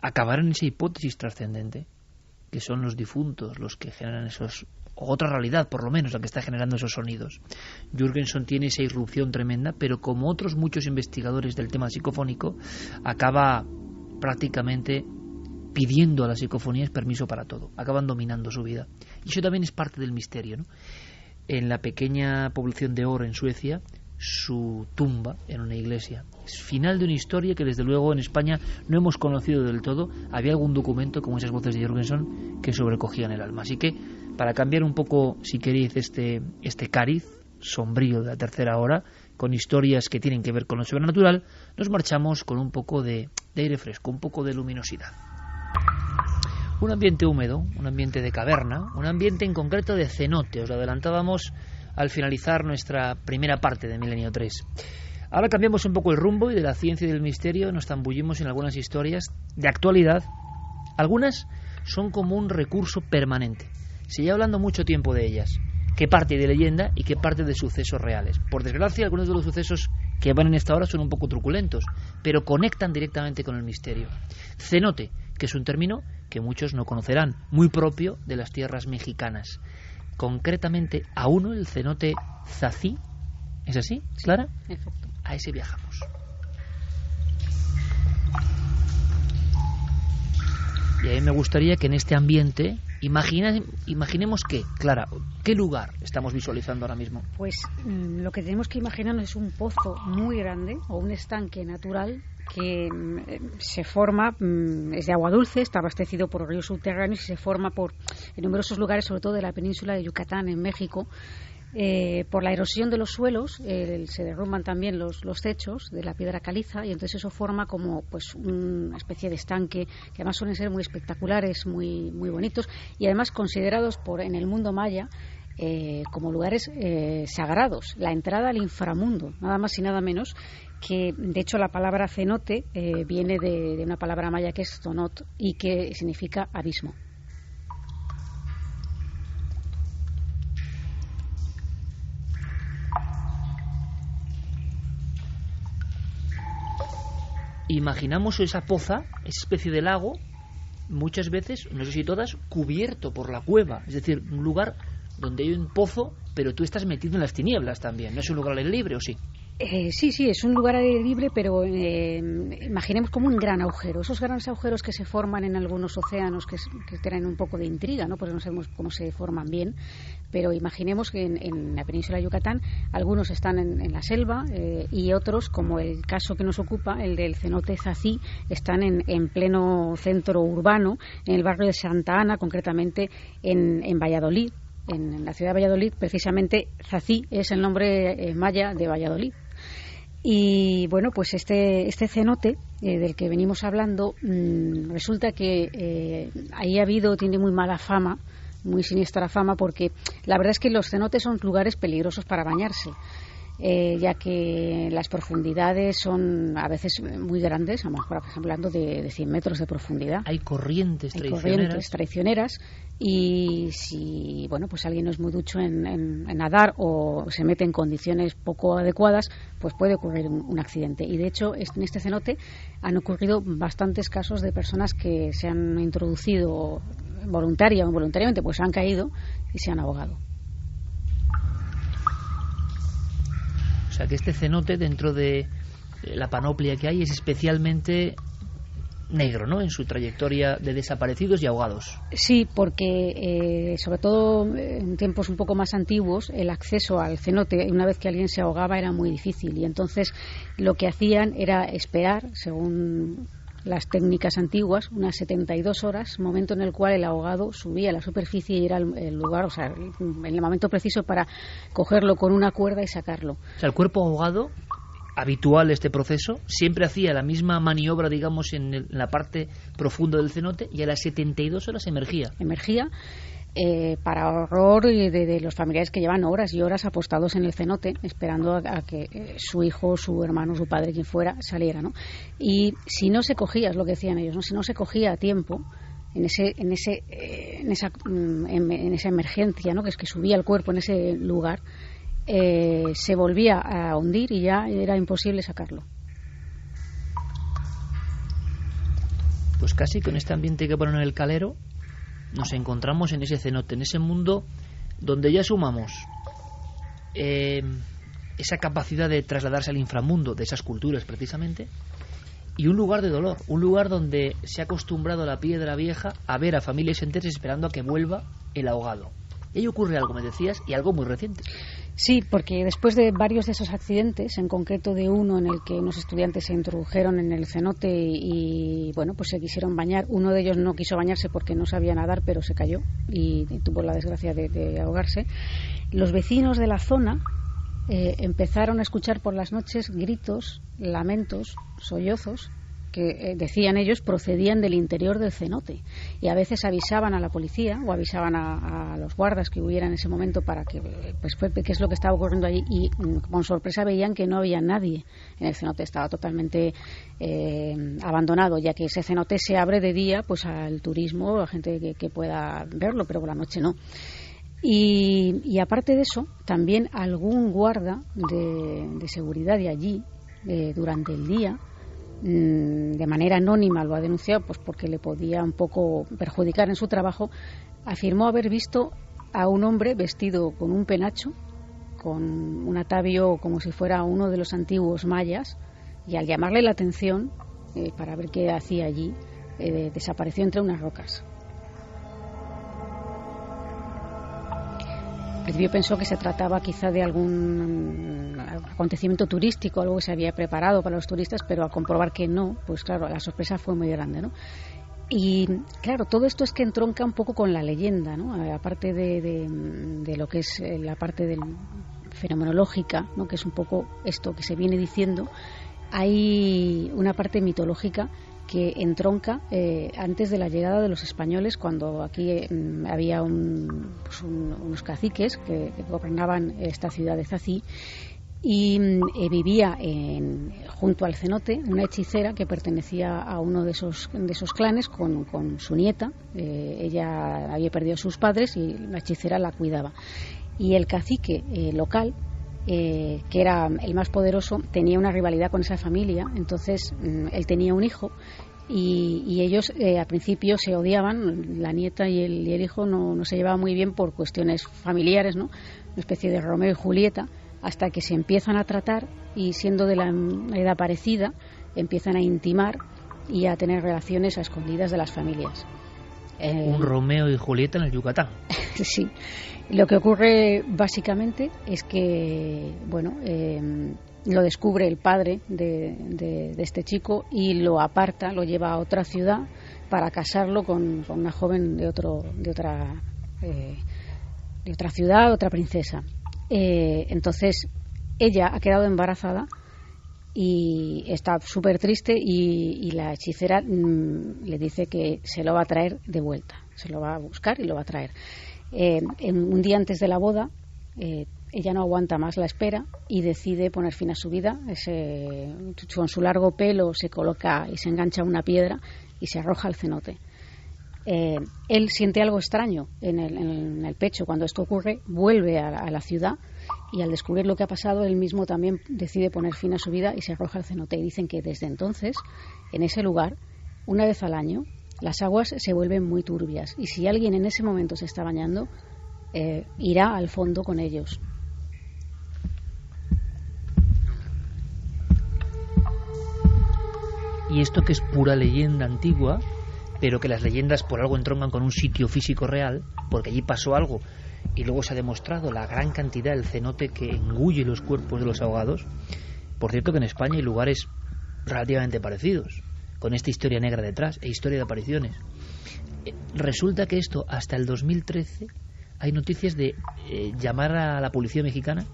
acabar en esa hipótesis trascendente, que son los difuntos los que generan esos, o otra realidad por lo menos la que está generando esos sonidos. Jürgenson tiene esa irrupción tremenda, pero como otros muchos investigadores del tema psicofónico, acaba prácticamente pidiendo a las psicofonías permiso para todo, acaban dominando su vida. Y eso también es parte del misterio, ¿no? En la pequeña población de Or, en Suecia, su tumba en una iglesia. Es final de una historia que desde luego en España no hemos conocido del todo. Había algún documento como esas voces de Jürgenson que sobrecogían el alma. Así que para cambiar un poco, si queréis, este cariz sombrío de la tercera hora, con historias que tienen que ver con lo sobrenatural, nos marchamos con un poco de aire fresco, un poco de luminosidad. Un ambiente húmedo, un ambiente de caverna, un ambiente en concreto de cenote. Os lo adelantábamos al finalizar nuestra primera parte de Milenio 3. Ahora cambiamos un poco el rumbo y de la ciencia y del misterio nos zambullimos en algunas historias de actualidad. Algunas son como un recurso permanente. Se lleva hablando mucho tiempo de ellas. Qué parte de leyenda y qué parte de sucesos reales. Por desgracia, algunos de los sucesos que van en esta hora son un poco truculentos, pero conectan directamente con el misterio. Cenote, que es un término que muchos no conocerán, muy propio de las tierras mexicanas. Concretamente a uno, el cenote Zací. ¿Es así, Clara? Exacto. A ese viajamos. Y a mí me gustaría que en este ambiente imaginemos qué, Clara, ¿qué lugar estamos visualizando ahora mismo? Pues lo que tenemos que imaginarnos es un pozo muy grande o un estanque natural que se forma, es de agua dulce, está abastecido por ríos subterráneos y se forma en numerosos lugares, sobre todo de la península de Yucatán, en México. Por la erosión de los suelos se derrumban también los techos de la piedra caliza y entonces eso forma como pues una especie de estanque que además suelen ser muy espectaculares, muy, muy bonitos y además considerados en el mundo maya como lugares sagrados, la entrada al inframundo, nada más y nada menos que, de hecho, la palabra cenote viene de una palabra maya que es tonot y que significa abismo. Imaginamos esa poza, esa especie de lago, muchas veces, no sé si todas, cubierto por la cueva, es decir, un lugar donde hay un pozo, pero tú estás metido en las tinieblas también, ¿no es un lugar al aire libre o sí? Sí, es un lugar aire libre, pero imaginemos como un gran agujero. Esos grandes agujeros que se forman en algunos océanos que traen un poco de intriga, ¿no? Porque no sabemos cómo se forman bien, pero imaginemos que en la península de Yucatán algunos están en la selva y otros, como el caso que nos ocupa, el del cenote Zací, están en pleno centro urbano, en el barrio de Santa Ana, concretamente en Valladolid. En la ciudad de Valladolid, precisamente, Zací es el nombre maya de Valladolid. Y bueno, pues este cenote del que venimos hablando, resulta que ahí tiene muy mala fama, muy siniestra fama, porque la verdad es que los cenotes son lugares peligrosos para bañarse. Ya que las profundidades son a veces muy grandes, a lo mejor hablando de 100 metros de profundidad. Hay corrientes traicioneras y si pues alguien no es muy ducho en nadar o se mete en condiciones poco adecuadas, pues puede ocurrir un accidente. Y de hecho en este cenote han ocurrido bastantes casos de personas que se han introducido voluntaria o involuntariamente, pues han caído y se han ahogado. O sea que este cenote, dentro de la panoplia que hay, es especialmente negro, ¿no?, en su trayectoria de desaparecidos y ahogados. Sí, porque sobre todo en tiempos un poco más antiguos, el acceso al cenote, una vez que alguien se ahogaba, era muy difícil. Y entonces lo que hacían era esperar, según las técnicas antiguas, unas 72 horas, momento en el cual el ahogado subía a la superficie y era el lugar, o sea, en el momento preciso para cogerlo con una cuerda y sacarlo. O sea, el cuerpo ahogado, habitual este proceso, siempre hacía la misma maniobra, digamos, en la parte profunda del cenote, y a las 72 horas emergía. Para horror de los familiares que llevan horas y horas apostados en el cenote esperando a que su hijo, su hermano, su padre, quien fuera, saliera, ¿no? Y si no se cogía, es lo que decían ellos, ¿no?, si no se cogía a tiempo en esa emergencia, ¿no?, que es que subía el cuerpo en ese lugar, se volvía a hundir y ya era imposible sacarlo. Pues casi con este ambiente que ponen en el calero nos encontramos en ese cenote, en ese mundo donde ya sumamos esa capacidad de trasladarse al inframundo de esas culturas precisamente, y un lugar de dolor, un lugar donde se ha acostumbrado la piedra vieja a ver a familias enteras esperando a que vuelva el ahogado. Y ahí ocurre algo, me decías, y algo muy reciente. Sí, porque después de varios de esos accidentes, en concreto de uno en el que unos estudiantes se introdujeron en el cenote y pues se quisieron bañar. Uno de ellos no quiso bañarse porque no sabía nadar, pero se cayó y tuvo la desgracia de ahogarse. Los vecinos de la zona empezaron a escuchar por las noches gritos, lamentos, sollozos, que decían ellos procedían del interior del cenote, y a veces avisaban a la policía o avisaban a los guardas que hubiera en ese momento para que qué es lo que estaba ocurriendo allí, y con sorpresa veían que no había nadie en el cenote, estaba totalmente abandonado, ya que ese cenote se abre de día pues al turismo, a la gente que pueda verlo, pero por la noche no. Y aparte de eso, también algún guarda de seguridad de allí durante el día, de manera anónima lo ha denunciado, pues porque le podía un poco perjudicar en su trabajo, afirmó haber visto a un hombre vestido con un penacho, con un atavío como si fuera uno de los antiguos mayas, y al llamarle la atención para ver qué hacía allí, desapareció entre unas rocas. Al principio pensó que se trataba quizá de algún acontecimiento turístico, algo que se había preparado para los turistas, pero al comprobar que no, pues claro, la sorpresa fue muy grande, ¿no? Y claro, todo esto es que entronca un poco con la leyenda, ¿no? Aparte de lo que es la parte fenomenológica, ¿no?, que es un poco esto que se viene diciendo, hay una parte mitológica que entronca antes de la llegada de los españoles, cuando aquí había unos caciques que gobernaban esta ciudad de Zací, y vivía junto al cenote una hechicera que pertenecía a uno de esos clanes con su nieta. Ella había perdido a sus padres y la hechicera la cuidaba, y el cacique local, que era el más poderoso, tenía una rivalidad con esa familia. Entonces él tenía un hijo y ellos al principio se odiaban, la nieta y el hijo no se llevaban muy bien por cuestiones familiares, ¿no?, una especie de Romeo y Julieta, hasta que se empiezan a tratar y, siendo de la edad parecida, empiezan a intimar y a tener relaciones a escondidas de las familias. Un Romeo y Julieta en el Yucatán. Sí. Lo que ocurre básicamente es que, bueno, lo descubre el padre de este chico y lo aparta, lo lleva a otra ciudad para casarlo con una joven de otra ciudad, otra princesa. Entonces ella ha quedado embarazada y está súper triste, y la hechicera le dice que se lo va a traer de vuelta, se lo va a buscar y lo va a traer. Un día antes de la boda, ella no aguanta más la espera y decide poner fin a su vida. Con su largo pelo se coloca y se engancha a una piedra y se arroja al cenote. Él siente algo extraño en el pecho cuando esto ocurre, vuelve a la ciudad, y al descubrir lo que ha pasado, él mismo también decide poner fin a su vida y se arroja al cenote. Y dicen que desde entonces, en ese lugar, una vez al año, las aguas se vuelven muy turbias, y si alguien en ese momento se está bañando, irá al fondo con ellos. Y esto, que es pura leyenda antigua, pero que las leyendas por algo entroncan con un sitio físico real, porque allí pasó algo, y luego se ha demostrado la gran cantidad del cenote que engulle los cuerpos de los ahogados. Por cierto, que en España hay lugares relativamente parecidos, con esta historia negra detrás, e historia de apariciones. Resulta que esto, hasta el 2013, hay noticias de llamar a la policía mexicana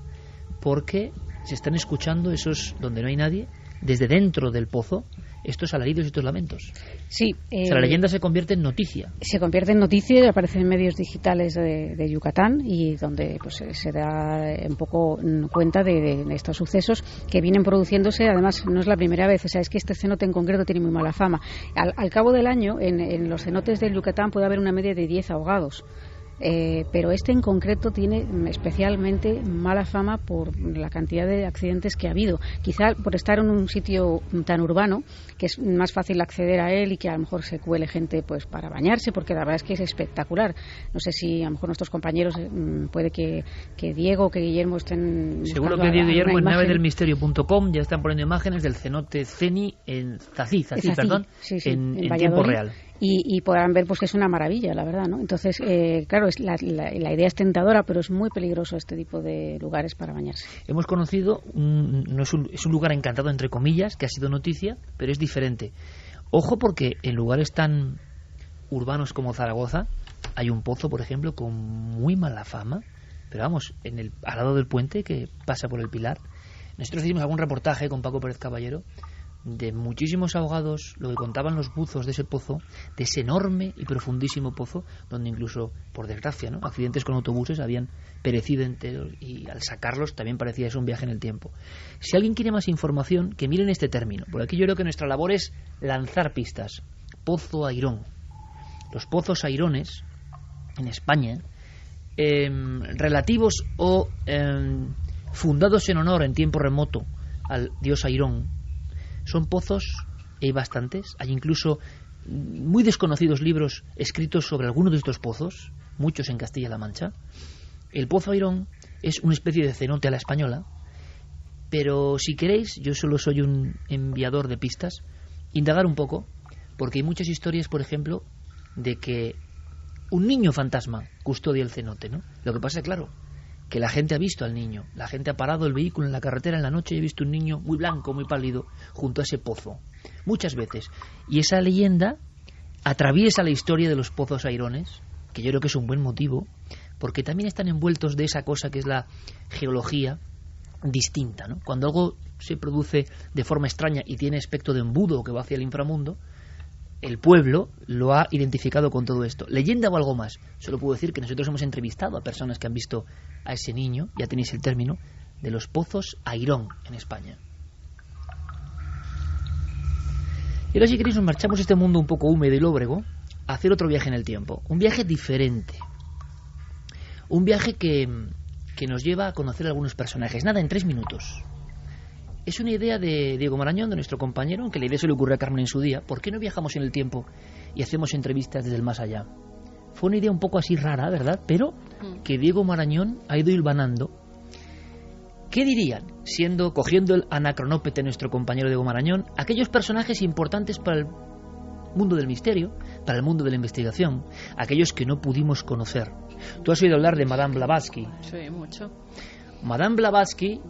porque se están escuchando esos, donde no hay nadie, desde dentro del pozo, estos alaridos y estos lamentos. Sí. O sea, la leyenda se convierte en noticia. Se convierte en noticia y aparece en medios digitales de Yucatán, y donde pues se da un poco cuenta de estos sucesos que vienen produciéndose. Además, no es la primera vez. O sea, es que este cenote en concreto tiene muy mala fama. Al cabo del año, en los cenotes del Yucatán puede haber una media de 10 ahogados. Pero este en concreto tiene especialmente mala fama por la cantidad de accidentes que ha habido, quizá por estar en un sitio tan urbano que es más fácil acceder a él, y que a lo mejor se cuele gente pues para bañarse, porque la verdad es que es espectacular. No sé si a lo mejor nuestros compañeros, puede que Diego o que Guillermo estén... Seguro que Diego y Guillermo en navedelmisterio.com ya están poniendo imágenes del cenote Ceni en Zací, perdón, sí, en tiempo real. Y podrán ver pues que es una maravilla, la verdad, ¿no? Entonces, claro, la idea es tentadora, pero es muy peligroso este tipo de lugares para bañarse. Hemos conocido, es un lugar encantado, entre comillas, que ha sido noticia, pero es diferente. Ojo, porque en lugares tan urbanos como Zaragoza hay un pozo, por ejemplo, con muy mala fama, pero vamos, al lado del puente que pasa por el Pilar. Nosotros hicimos algún reportaje con Paco Pérez Caballero de muchísimos ahogados, lo que contaban los buzos de ese pozo, de ese enorme y profundísimo pozo, donde incluso, por desgracia, ¿no?, accidentes con autobuses habían perecido enteros, y al sacarlos también parecía eso un viaje en el tiempo. Si alguien quiere más información, que miren este término, porque aquí yo creo que nuestra labor es lanzar pistas. Pozo Airón. Los pozos airones en España, relativos o fundados en honor en tiempo remoto al dios Airón, son pozos, hay bastantes, hay incluso muy desconocidos libros escritos sobre algunos de estos pozos, muchos en Castilla-La Mancha. El pozo Airón es una especie de cenote a la española, pero si queréis, yo solo soy un enviador de pistas, indagar un poco, porque hay muchas historias, por ejemplo, de que un niño fantasma custodia el cenote, ¿no? Lo que pasa es, claro, que la gente ha visto al niño, la gente ha parado el vehículo en la carretera en la noche y ha visto un niño muy blanco, muy pálido, junto a ese pozo, muchas veces. Y esa leyenda atraviesa la historia de los pozos airones, que yo creo que es un buen motivo, porque también están envueltos de esa cosa que es la geología distinta, ¿no? Cuando algo se produce de forma extraña y tiene aspecto de embudo que va hacia el inframundo, el pueblo lo ha identificado con todo esto. Leyenda o algo más. Solo puedo decir que nosotros hemos entrevistado a personas que han visto a ese niño, ya tenéis el término, de los pozos Airón en España. Y ahora, si queréis, nos marchamos este mundo un poco húmedo y lóbrego a hacer otro viaje en el tiempo. Un viaje diferente. Un viaje que nos lleva a conocer a algunos personajes. Nada, en 3 minutos. Es una idea de Diego Marañón, de nuestro compañero, aunque la idea se le ocurrió a Carmen en su día. ¿Por qué no viajamos en el tiempo y hacemos entrevistas desde el más allá? Fue una idea un poco así rara, ¿verdad? Pero que Diego Marañón ha ido hilvanando. ¿Qué dirían, cogiendo el anacronópete nuestro compañero Diego Marañón, aquellos personajes importantes para el mundo del misterio, para el mundo de la investigación, aquellos que no pudimos conocer? Tú has oído hablar de Madame Blavatsky. Sí, mucho. Madame Blavatsky,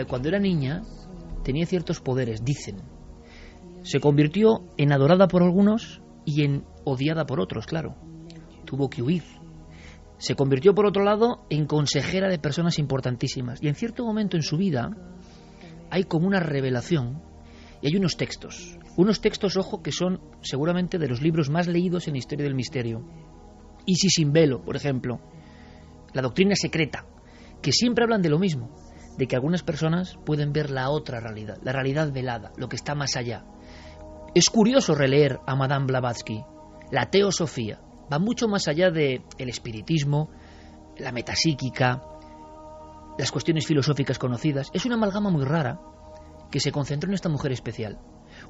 cuando era niña, tenía ciertos poderes, dicen. Se convirtió en adorada por algunos y en odiada por otros, claro. Tuvo que huir. Se convirtió, por otro lado, en consejera de personas importantísimas. Y en cierto momento en su vida hay como una revelación y hay unos textos, ojo, que son seguramente de los libros más leídos en la historia del misterio. Isis sin velo, por ejemplo, La doctrina secreta, que siempre hablan de lo mismo, de que algunas personas pueden ver la otra realidad, la realidad velada, lo que está más allá. Es curioso releer a Madame Blavatsky. La teosofía va mucho más allá de el espiritismo, la metapsíquica, las cuestiones filosóficas conocidas. Es una amalgama muy rara que se concentró en esta mujer especial.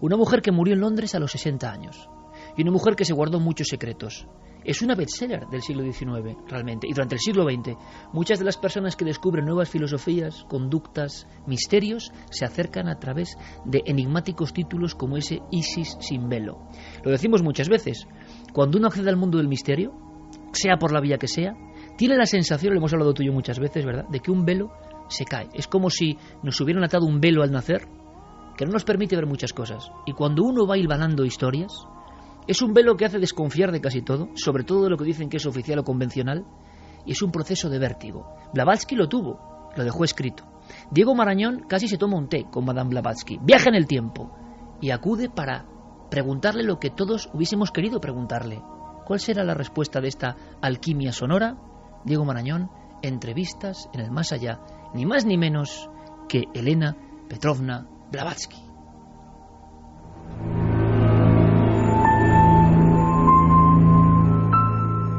Una mujer que murió en Londres a los 60 años y una mujer que se guardó muchos secretos. Es una bestseller del siglo XIX, realmente. Y durante el siglo XX, muchas de las personas que descubren nuevas filosofías, conductas, misterios, se acercan a través de enigmáticos títulos como ese Isis sin velo. Lo decimos muchas veces. Cuando uno accede al mundo del misterio, sea por la vía que sea, tiene la sensación, lo hemos hablado tú y yo muchas veces, ¿verdad?, de que un velo se cae. Es como si nos hubieran atado un velo al nacer, que no nos permite ver muchas cosas. Y cuando uno va hilvanando historias, es un velo que hace desconfiar de casi todo, sobre todo de lo que dicen que es oficial o convencional, y es un proceso de vértigo. Blavatsky lo tuvo, lo dejó escrito. Diego Marañón casi se toma un té con Madame Blavatsky, viaja en el tiempo y acude para preguntarle lo que todos hubiésemos querido preguntarle. ¿Cuál será la respuesta de esta alquimia sonora? Diego Marañón, entrevistas en el más allá, ni más ni menos que Elena Petrovna Blavatsky.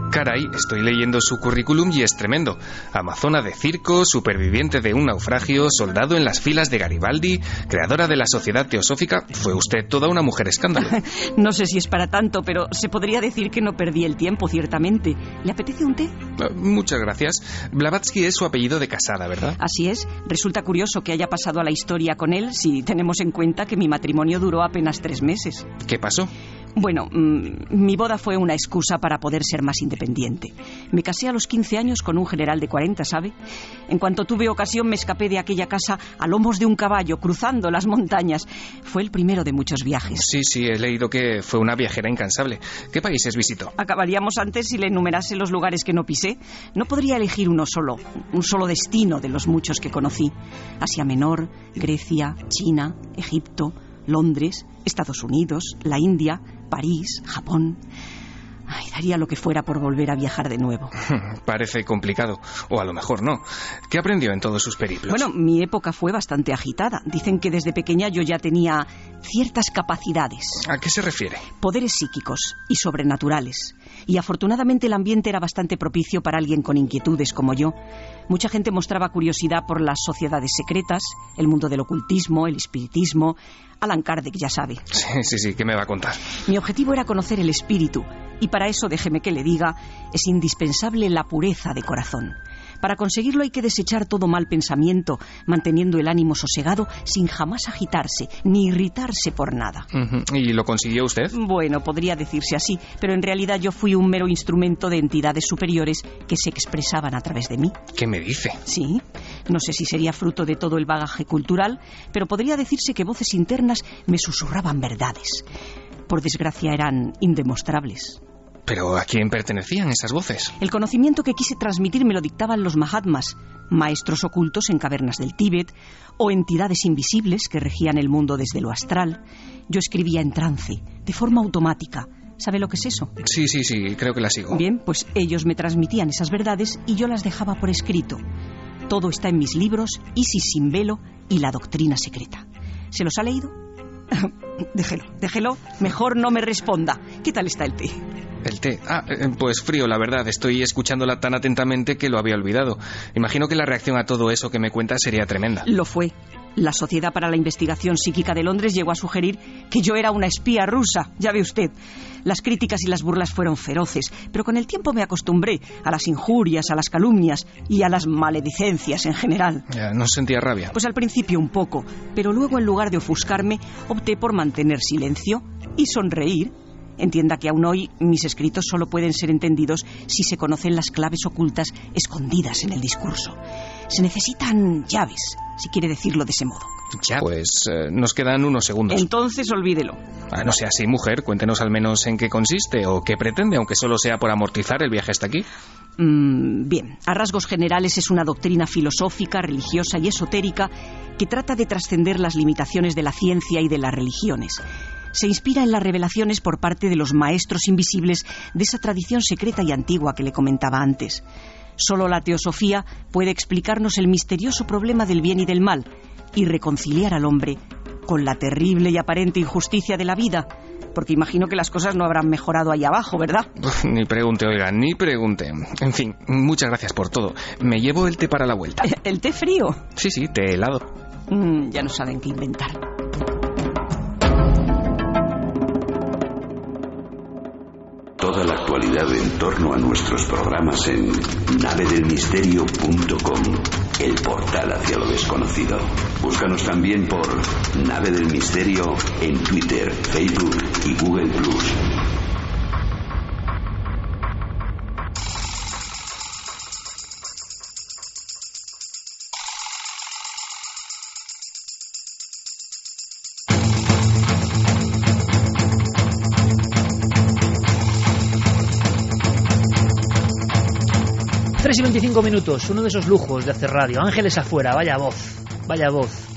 Caray, estoy leyendo su currículum y es tremendo. Amazona de circo, superviviente de un naufragio, soldado en las filas de Garibaldi, creadora de la Sociedad Teosófica. Fue usted toda una mujer escándalo. No sé si es para tanto, pero se podría decir que no perdí el tiempo, ciertamente. ¿Le apetece un té? Muchas gracias. Blavatsky es su apellido de casada, ¿verdad? Así es. Resulta curioso que haya pasado a la historia con él si tenemos en cuenta que mi matrimonio duró apenas 3 meses. ¿Qué pasó? Bueno, mi boda fue una excusa para poder ser más independiente. Me casé a los 15 años con un general de 40, ¿sabe? En cuanto tuve ocasión me escapé de aquella casa a lomos de un caballo, cruzando las montañas. Fue el primero de muchos viajes. Sí, he leído que fue una viajera incansable. ¿Qué países visitó? Acabaríamos antes si le enumerase los lugares que no pisé. No podría elegir un solo destino de los muchos que conocí. Asia Menor, Grecia, China, Egipto, Londres, Estados Unidos, la India, París, Japón. Ay, daría lo que fuera por volver a viajar de nuevo. Parece complicado, o a lo mejor no. ¿Qué aprendió en todos sus periplos? Bueno, mi época fue bastante agitada. Dicen que desde pequeña yo ya tenía ciertas capacidades. ¿A qué se refiere? Poderes psíquicos y sobrenaturales. Y afortunadamente el ambiente era bastante propicio para alguien con inquietudes como yo. Mucha gente mostraba curiosidad por las sociedades secretas, el mundo del ocultismo, el espiritismo. Allan Kardec, ya sabe. Sí, ¿qué me va a contar? Mi objetivo era conocer el espíritu, y para eso, déjeme que le diga, es indispensable la pureza de corazón. Para conseguirlo hay que desechar todo mal pensamiento, manteniendo el ánimo sosegado sin jamás agitarse, ni irritarse por nada. ¿Y lo consiguió usted? Bueno, podría decirse así, pero en realidad yo fui un mero instrumento de entidades superiores que se expresaban a través de mí. ¿Qué me dice? Sí, no sé si sería fruto de todo el bagaje cultural, pero podría decirse que voces internas me susurraban verdades. Por desgracia eran indemostrables. ¿Pero a quién pertenecían esas voces? El conocimiento que quise transmitir me lo dictaban los Mahatmas, maestros ocultos en cavernas del Tíbet, o entidades invisibles que regían el mundo desde lo astral. Yo escribía en trance, de forma automática. ¿Sabe lo que es eso? Sí, creo que la sigo. Bien, pues ellos me transmitían esas verdades y yo las dejaba por escrito. Todo está en mis libros, Isis sin velo y la doctrina secreta. ¿Se los ha leído? Déjelo. Mejor no me responda. ¿Qué tal está el té? El té. Pues frío, la verdad. Estoy escuchándola tan atentamente que lo había olvidado. Imagino que la reacción a todo eso que me cuenta sería tremenda. Lo fue. La Sociedad para la Investigación Psíquica de Londres llegó a sugerir que yo era una espía rusa, ya ve usted. Las críticas y las burlas fueron feroces, pero con el tiempo me acostumbré a las injurias, a las calumnias y a las maledicencias en general. ¿No sentía rabia? Pues al principio un poco, pero luego en lugar de ofuscarme, opté por mantener silencio y sonreír. Entienda que aún hoy mis escritos solo pueden ser entendidos si se conocen las claves ocultas escondidas en el discurso. Se necesitan llaves, si quiere decirlo de ese modo. Ya, pues nos quedan unos segundos. Entonces olvídelo. No sea así, mujer. Cuéntenos al menos en qué consiste o qué pretende, aunque solo sea por amortizar el viaje hasta aquí. Bien, a rasgos generales es una doctrina filosófica, religiosa y esotérica que trata de trascender las limitaciones de la ciencia y de las religiones. Se inspira en las revelaciones por parte de los maestros invisibles de esa tradición secreta y antigua que le comentaba antes. Solo la teosofía puede explicarnos el misterioso problema del bien y del mal y reconciliar al hombre con la terrible y aparente injusticia de la vida, porque imagino que las cosas no habrán mejorado ahí abajo, ¿verdad? Ni pregunte, oiga, ni pregunte. En fin, muchas gracias por todo. Me llevo el té para la vuelta. ¿El té frío? Sí, té helado. Ya no saben qué inventar. Toda la actualidad en torno a nuestros programas en navedelmisterio.com, el portal hacia lo desconocido. Búscanos también por Nave del Misterio en Twitter, Facebook y Google+. Y 25 minutos, uno de esos lujos de hacer radio. Ángeles afuera, vaya voz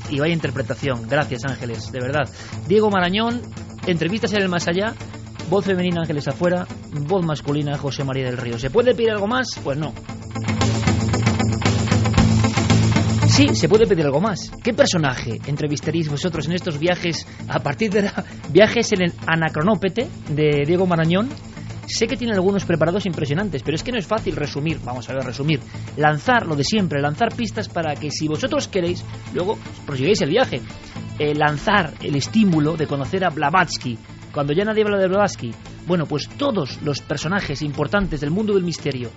y vaya interpretación. Gracias, Ángeles, de verdad. Diego Marañón, entrevistas en el más allá, voz femenina Ángeles afuera, voz masculina José María del Río. ¿Se puede pedir algo más? Pues no. Sí, se puede pedir algo más. ¿Qué personaje entrevistaréis vosotros en estos viajes, a partir de viajes en el Anacronópete de Diego Marañón? Sé que tiene algunos preparados impresionantes, pero es que no es fácil resumir, lanzar lo de siempre, lanzar pistas para que si vosotros queréis, luego prosigáis el viaje. Lanzar el estímulo de conocer a Blavatsky, cuando ya nadie habla de Blavatsky. Bueno, pues todos los personajes importantes del mundo del misterio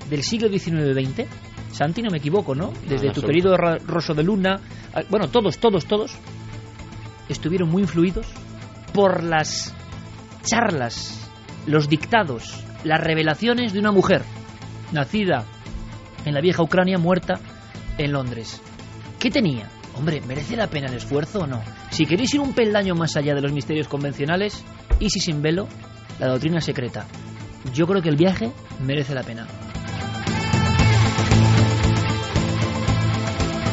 del siglo XIX-XX, Santi, no me equivoco, ¿no? Desde tu querido Rosso de Luna, bueno, todos estuvieron muy influidos por las charlas, los dictados, las revelaciones de una mujer nacida en la vieja Ucrania, muerta en Londres. ¿Qué tenía? Hombre, ¿merece la pena el esfuerzo o no? Si queréis ir un peldaño más allá de los misterios convencionales, Isis sin velo, la doctrina secreta. Yo creo que el viaje merece la pena.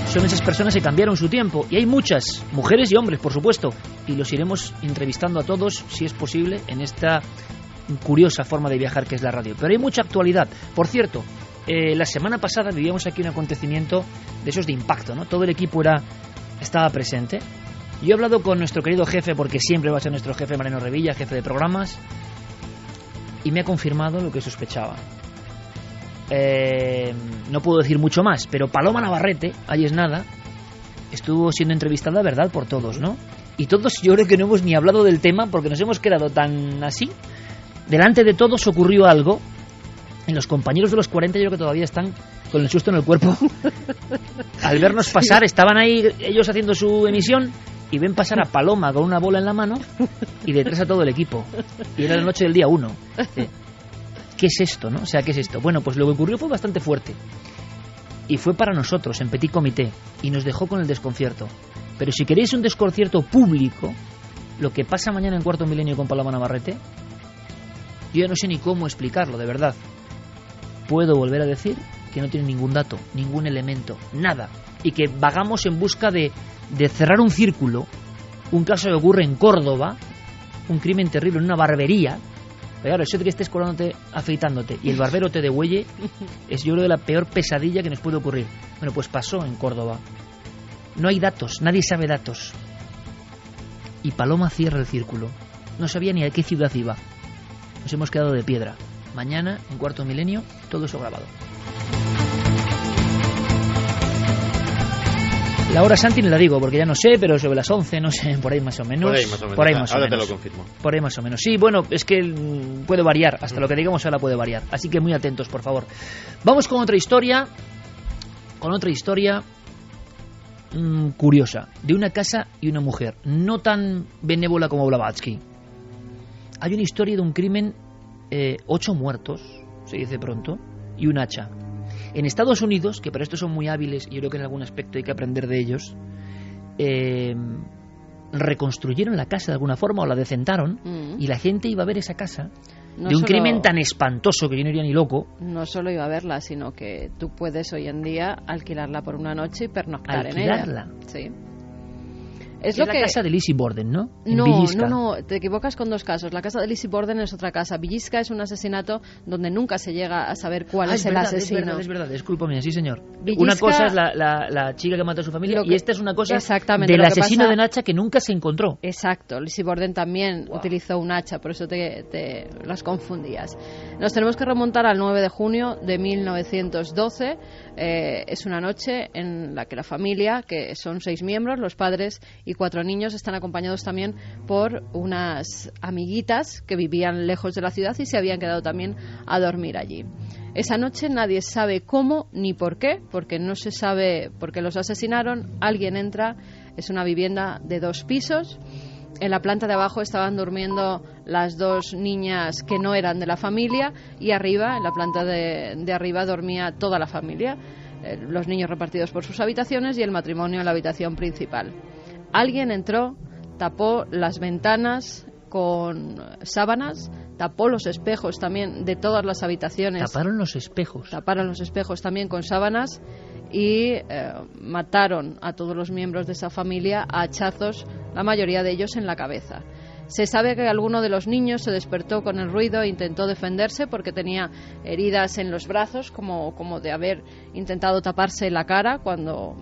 Son esas personas que cambiaron su tiempo, y hay muchas, mujeres y hombres, por supuesto, y los iremos entrevistando a todos, si es posible, en esta curiosa forma de viajar que es la radio. Pero hay mucha actualidad. Por cierto, la semana pasada vivíamos aquí un acontecimiento de esos de impacto, ¿no? Todo el equipo estaba presente. Yo he hablado con nuestro querido jefe, porque siempre va a ser nuestro jefe, Mariano Revilla, jefe de programas, y me ha confirmado lo que sospechaba. No puedo decir mucho más, pero Paloma Navarrete, ahí es nada, estuvo siendo entrevistada, ¿verdad?, por todos, ¿no? Y todos yo creo que no hemos ni hablado del tema porque nos hemos quedado tan así. Delante de todos ocurrió algo. En los compañeros de los 40 yo creo que todavía están con el susto en el cuerpo. Al vernos pasar, estaban ahí ellos haciendo su emisión y ven pasar a Paloma con una bola en la mano y detrás a todo el equipo. Y era la noche del día 1. ¿Qué es esto, no? O sea, ¿qué es esto? Bueno, pues lo que ocurrió fue bastante fuerte. Y fue para nosotros, en Petit Comité, y nos dejó con el desconcierto. Pero si queréis un desconcierto público, lo que pasa mañana en Cuarto Milenio con Paloma Navarrete, yo ya no sé ni cómo explicarlo, de verdad. Puedo volver a decir que no tiene ningún dato, ningún elemento, nada. Y que vagamos en busca de cerrar un círculo. Un caso que ocurre en Córdoba, un crimen terrible en una barbería. Pero claro, eso de que estés colándote, afeitándote y el barbero te degüelle es, yo creo, la peor pesadilla que nos puede ocurrir. Bueno, pues pasó en Córdoba. No hay datos, nadie sabe datos. Y Paloma cierra el círculo. No sabía ni a qué ciudad iba. Nos hemos quedado de piedra. Mañana, en Cuarto Milenio, todo eso grabado. La hora Santi no la digo porque ya no sé, pero sobre las 11, no sé, por ahí más o menos. Por ahí más o menos. Ahora te lo confirmo. Por ahí más o menos. Sí, bueno, es que puede variar, hasta lo que digamos ahora puede variar. Así que muy atentos, por favor. Vamos con otra historia. Curiosa, de una casa y una mujer, no tan benévola como Blavatsky. Hay una historia de un crimen, 8 muertos, se dice pronto, y un hacha. En Estados Unidos, que para esto son muy hábiles, y yo creo que en algún aspecto hay que aprender de ellos, reconstruyeron la casa de alguna forma o la decentaron, y la gente iba a ver esa casa. De un crimen tan espantoso que yo no iría ni loco. No solo iba a verla, sino que tú puedes hoy en día alquilarla por una noche y pernoctar en ella. ¿Alquilarla? Sí. Es la casa de Lizzie Borden, ¿no? No, te equivocas con dos casos. La casa de Lizzie Borden es otra casa. Villisca es un asesinato donde nunca se llega a saber cuál es el asesino. Es verdad, discúlpame, sí señor. Villisca, una cosa es la chica que mató a su familia y esta es una cosa del asesino de hacha que nunca se encontró. Exacto, Lizzie Borden también utilizó un hacha, por eso te las confundías. Nos tenemos que remontar al 9 de junio de 1912. Es una noche en la que la familia, que son 6 miembros, los padres y 4 niños, están acompañados también por unas amiguitas que vivían lejos de la ciudad y se habían quedado también a dormir allí. Esa noche nadie sabe cómo ni por qué, porque no se sabe por qué los asesinaron. Alguien entra, es una vivienda de 2 pisos. En la planta de abajo estaban durmiendo las 2 niñas que no eran de la familia y arriba, en la planta de arriba, dormía toda la familia. Los niños repartidos por sus habitaciones y el matrimonio en la habitación principal. Alguien entró, tapó las ventanas con sábanas, tapó los espejos también de todas las habitaciones. ¿Taparon los espejos? Taparon los espejos también con sábanas y mataron a todos los miembros de esa familia a hachazos, la mayoría de ellos en la cabeza. Se sabe que alguno de los niños se despertó con el ruido e intentó defenderse porque tenía heridas en los brazos, como de haber intentado taparse la cara cuando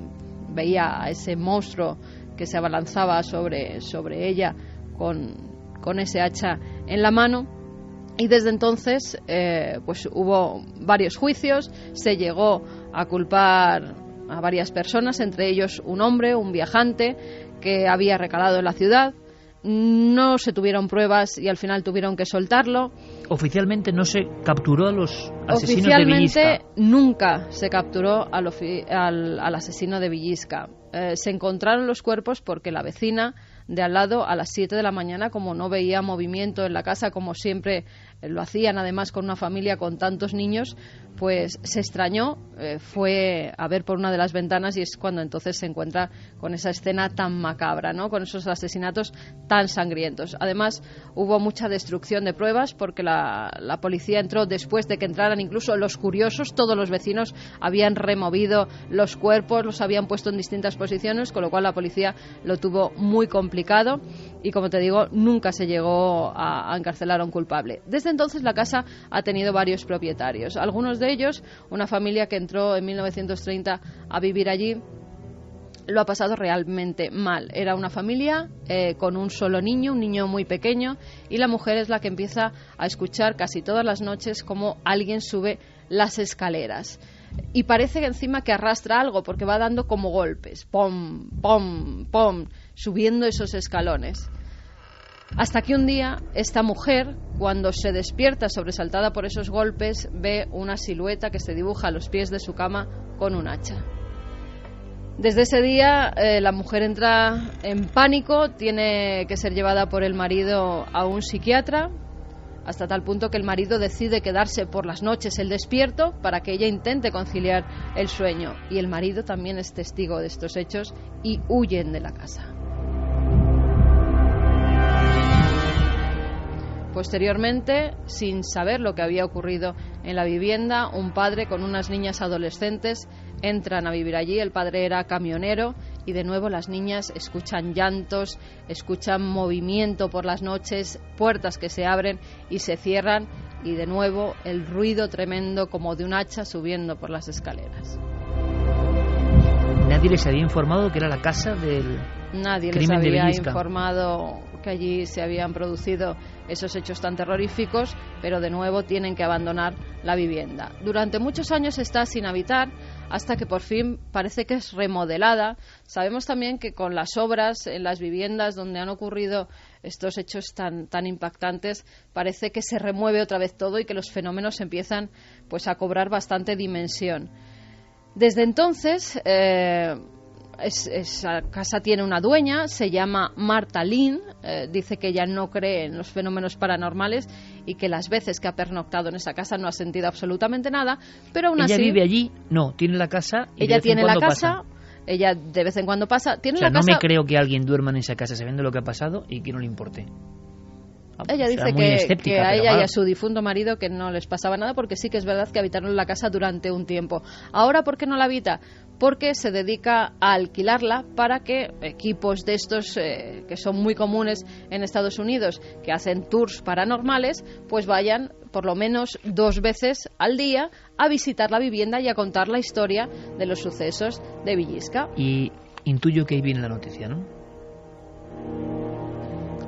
veía a ese monstruo que se abalanzaba sobre ella con ese hacha en la mano. Y desde entonces pues hubo varios juicios, se llegó a culpar a varias personas, entre ellos un hombre, un viajante que había recalado en la ciudad. No se tuvieron pruebas y al final tuvieron que soltarlo. Oficialmente no se capturó a los asesinos de Villisca. Oficialmente nunca se capturó al asesino de Villisca. Se encontraron los cuerpos porque la vecina de al lado a las 7 de la mañana, como no veía movimiento en la casa, como siempre lo hacían además con una familia con tantos niños, pues se extrañó, fue a ver por una de las ventanas y es cuando entonces se encuentra con esa escena tan macabra, ¿no? Con esos asesinatos tan sangrientos. Además hubo mucha destrucción de pruebas porque la policía entró después de que entraran incluso los curiosos. Todos los vecinos habían removido los cuerpos, los habían puesto en distintas posiciones, con lo cual la policía lo tuvo muy complicado y, como te digo, nunca se llegó a encarcelar a un culpable. Desde entonces la casa ha tenido varios propietarios. Algunos de ellos, una familia que entró en 1930 a vivir allí, lo ha pasado realmente mal. Era una familia con un solo niño, un niño muy pequeño, y la mujer es la que empieza a escuchar casi todas las noches como alguien sube las escaleras. Y parece que encima que arrastra algo, porque va dando como golpes, pom, pom, pom, subiendo esos escalones. Hasta que un día esta mujer, cuando se despierta sobresaltada por esos golpes, ve una silueta que se dibuja a los pies de su cama con un hacha. Desde ese día la mujer entra en pánico, tiene que ser llevada por el marido a un psiquiatra, hasta tal punto que el marido decide quedarse por las noches el despierto para que ella intente conciliar el sueño. Y el marido también es testigo de estos hechos y huyen de la casa. Posteriormente, sin saber lo que había ocurrido en la vivienda, un padre con unas niñas adolescentes entran a vivir allí. El padre era camionero y de nuevo las niñas escuchan llantos, escuchan movimiento por las noches, puertas que se abren y se cierran y de nuevo el ruido tremendo como de un hacha subiendo por las escaleras. ¿Nadie les había informado que era la casa del Nadie les había informado que allí se habían producido esos hechos tan terroríficos, pero de nuevo tienen que abandonar la vivienda. Durante muchos años está sin habitar hasta que por fin parece que es remodelada. Sabemos también que con las obras en las viviendas donde han ocurrido estos hechos tan impactantes, parece que se remueve otra vez todo y que los fenómenos empiezan pues a cobrar bastante dimensión. Desde entonces, esa casa tiene una dueña, se llama Marta Lynn, dice que ella no cree en los fenómenos paranormales y que las veces que ha pernoctado en esa casa no ha sentido absolutamente nada, pero aún así... ¿Ella vive allí? No, tiene la casa y ella de vez en tiene la cuando casa, pasa. ella de vez en cuando pasa, tiene O sea, la no casa... me creo que alguien duerma en esa casa sabiendo lo que ha pasado y que no le importe. Ella dice que a ella y a su difunto marido que no les pasaba nada, porque sí que es verdad que habitaron la casa durante un tiempo. Ahora, ¿por qué no la habita? Porque se dedica a alquilarla para que equipos de estos que son muy comunes en Estados Unidos, que hacen tours paranormales, pues vayan por lo menos 2 veces al día a visitar la vivienda y a contar la historia de los sucesos de Villisca. Y intuyo que ahí viene la noticia, ¿no?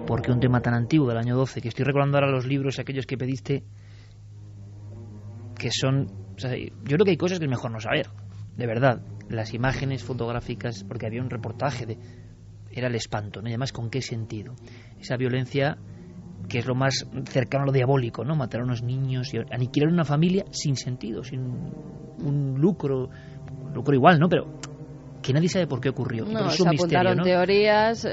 Porque un tema tan antiguo del año 12, que estoy recordando ahora los libros aquellos que pediste, que son... O sea, yo creo que hay cosas que es mejor no saber, de verdad. Las imágenes fotográficas, porque había un reportaje de... Era el espanto, ¿no? Y además, ¿con qué sentido? Esa violencia que es lo más cercano a lo diabólico, ¿no? Matar a unos niños y aniquilar una familia sin sentido, sin un lucro igual, ¿no? Pero... que nadie sabe por qué ocurrió. No, es se un apuntaron misterio, ¿no? teorías,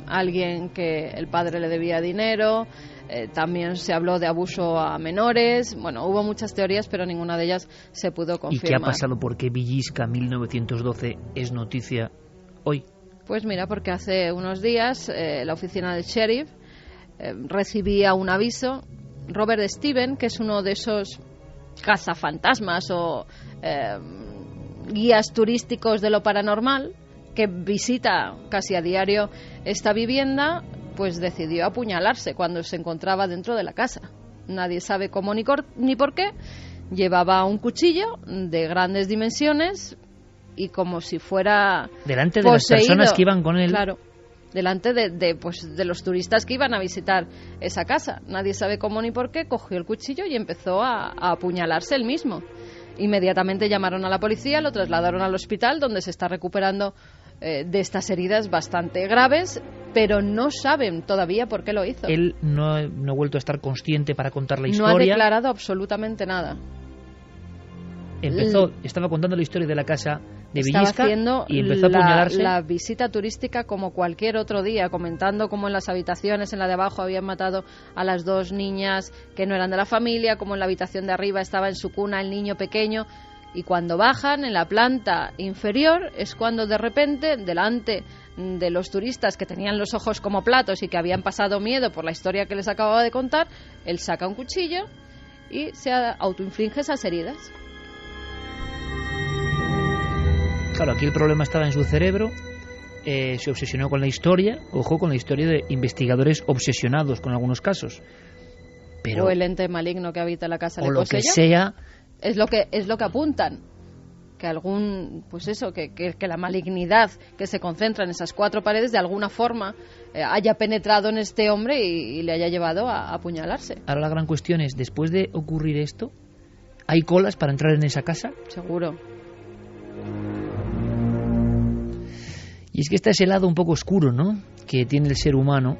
alguien que el padre le debía dinero, también se habló de abuso a menores, bueno, hubo muchas teorías, pero ninguna de ellas se pudo confirmar. ¿Y qué ha pasado? ¿Por qué Villisca 1912 es noticia hoy? Pues mira, porque hace unos días la oficina del sheriff recibía un aviso. Robert Steven, que es uno de esos cazafantasmas o... guías turísticos de lo paranormal, que visita casi a diario esta vivienda, pues decidió apuñalarse cuando se encontraba dentro de la casa. Nadie sabe cómo ni por qué. Llevaba un cuchillo de grandes dimensiones y como si fuera delante de poseído, las personas que iban con él. Claro, delante de los turistas que iban a visitar esa casa. Nadie sabe cómo ni por qué, cogió el cuchillo y empezó a apuñalarse él mismo. Inmediatamente llamaron a la policía, lo trasladaron al hospital, donde se está recuperando de estas heridas bastante graves, pero no saben todavía por qué lo hizo. Él no ha vuelto a estar consciente para contar la historia. No ha declarado absolutamente nada. Estaba contando la historia de la casa de Estaba Villisca haciendo y empezó a apuñalarse. la visita turística como cualquier otro día, comentando cómo en las habitaciones, en la de abajo, habían matado a las 2 niñas que no eran de la familia, como en la habitación de arriba estaba en su cuna el niño pequeño, y cuando bajan en la planta inferior es cuando de repente, delante de los turistas que tenían los ojos como platos y que habían pasado miedo por la historia que les acababa de contar, él saca un cuchillo y se autoinflige esas heridas. Claro, aquí el problema estaba en su cerebro, se obsesionó con la historia, ojo con la historia de investigadores obsesionados con algunos casos. Pero, o el ente maligno que habita la casa o le lo poseyó. que sea. Es lo que apuntan, que algún, pues eso, que la malignidad que se concentra en esas 4 paredes de alguna forma haya penetrado en este hombre y le haya llevado a apuñalarse. Ahora la gran cuestión es, después de ocurrir esto, ¿hay colas para entrar en esa casa? Seguro. Y es que está ese lado un poco oscuro, ¿no?, que tiene el ser humano,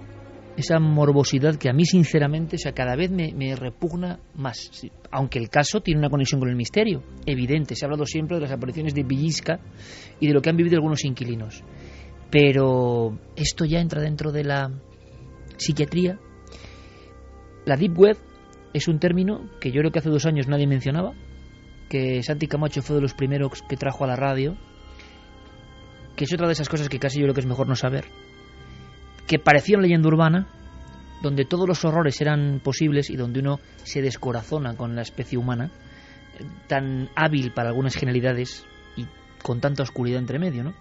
esa morbosidad que a mí sinceramente, o sea, cada vez me repugna más, sí. Aunque el caso tiene una conexión con el misterio, evidente. Se ha hablado siempre de las apariciones de Villisca y de lo que han vivido algunos inquilinos, pero esto ya entra dentro de la psiquiatría. La Deep Web es un término que yo creo que hace 2 años nadie mencionaba, que Santi Camacho fue de los primeros que trajo a la radio, que es otra de esas cosas que casi yo creo que es mejor no saber, que parecía una leyenda urbana, donde todos los horrores eran posibles y donde uno se descorazona con la especie humana, tan hábil para algunas genialidades y con tanta oscuridad entre medio, ¿no?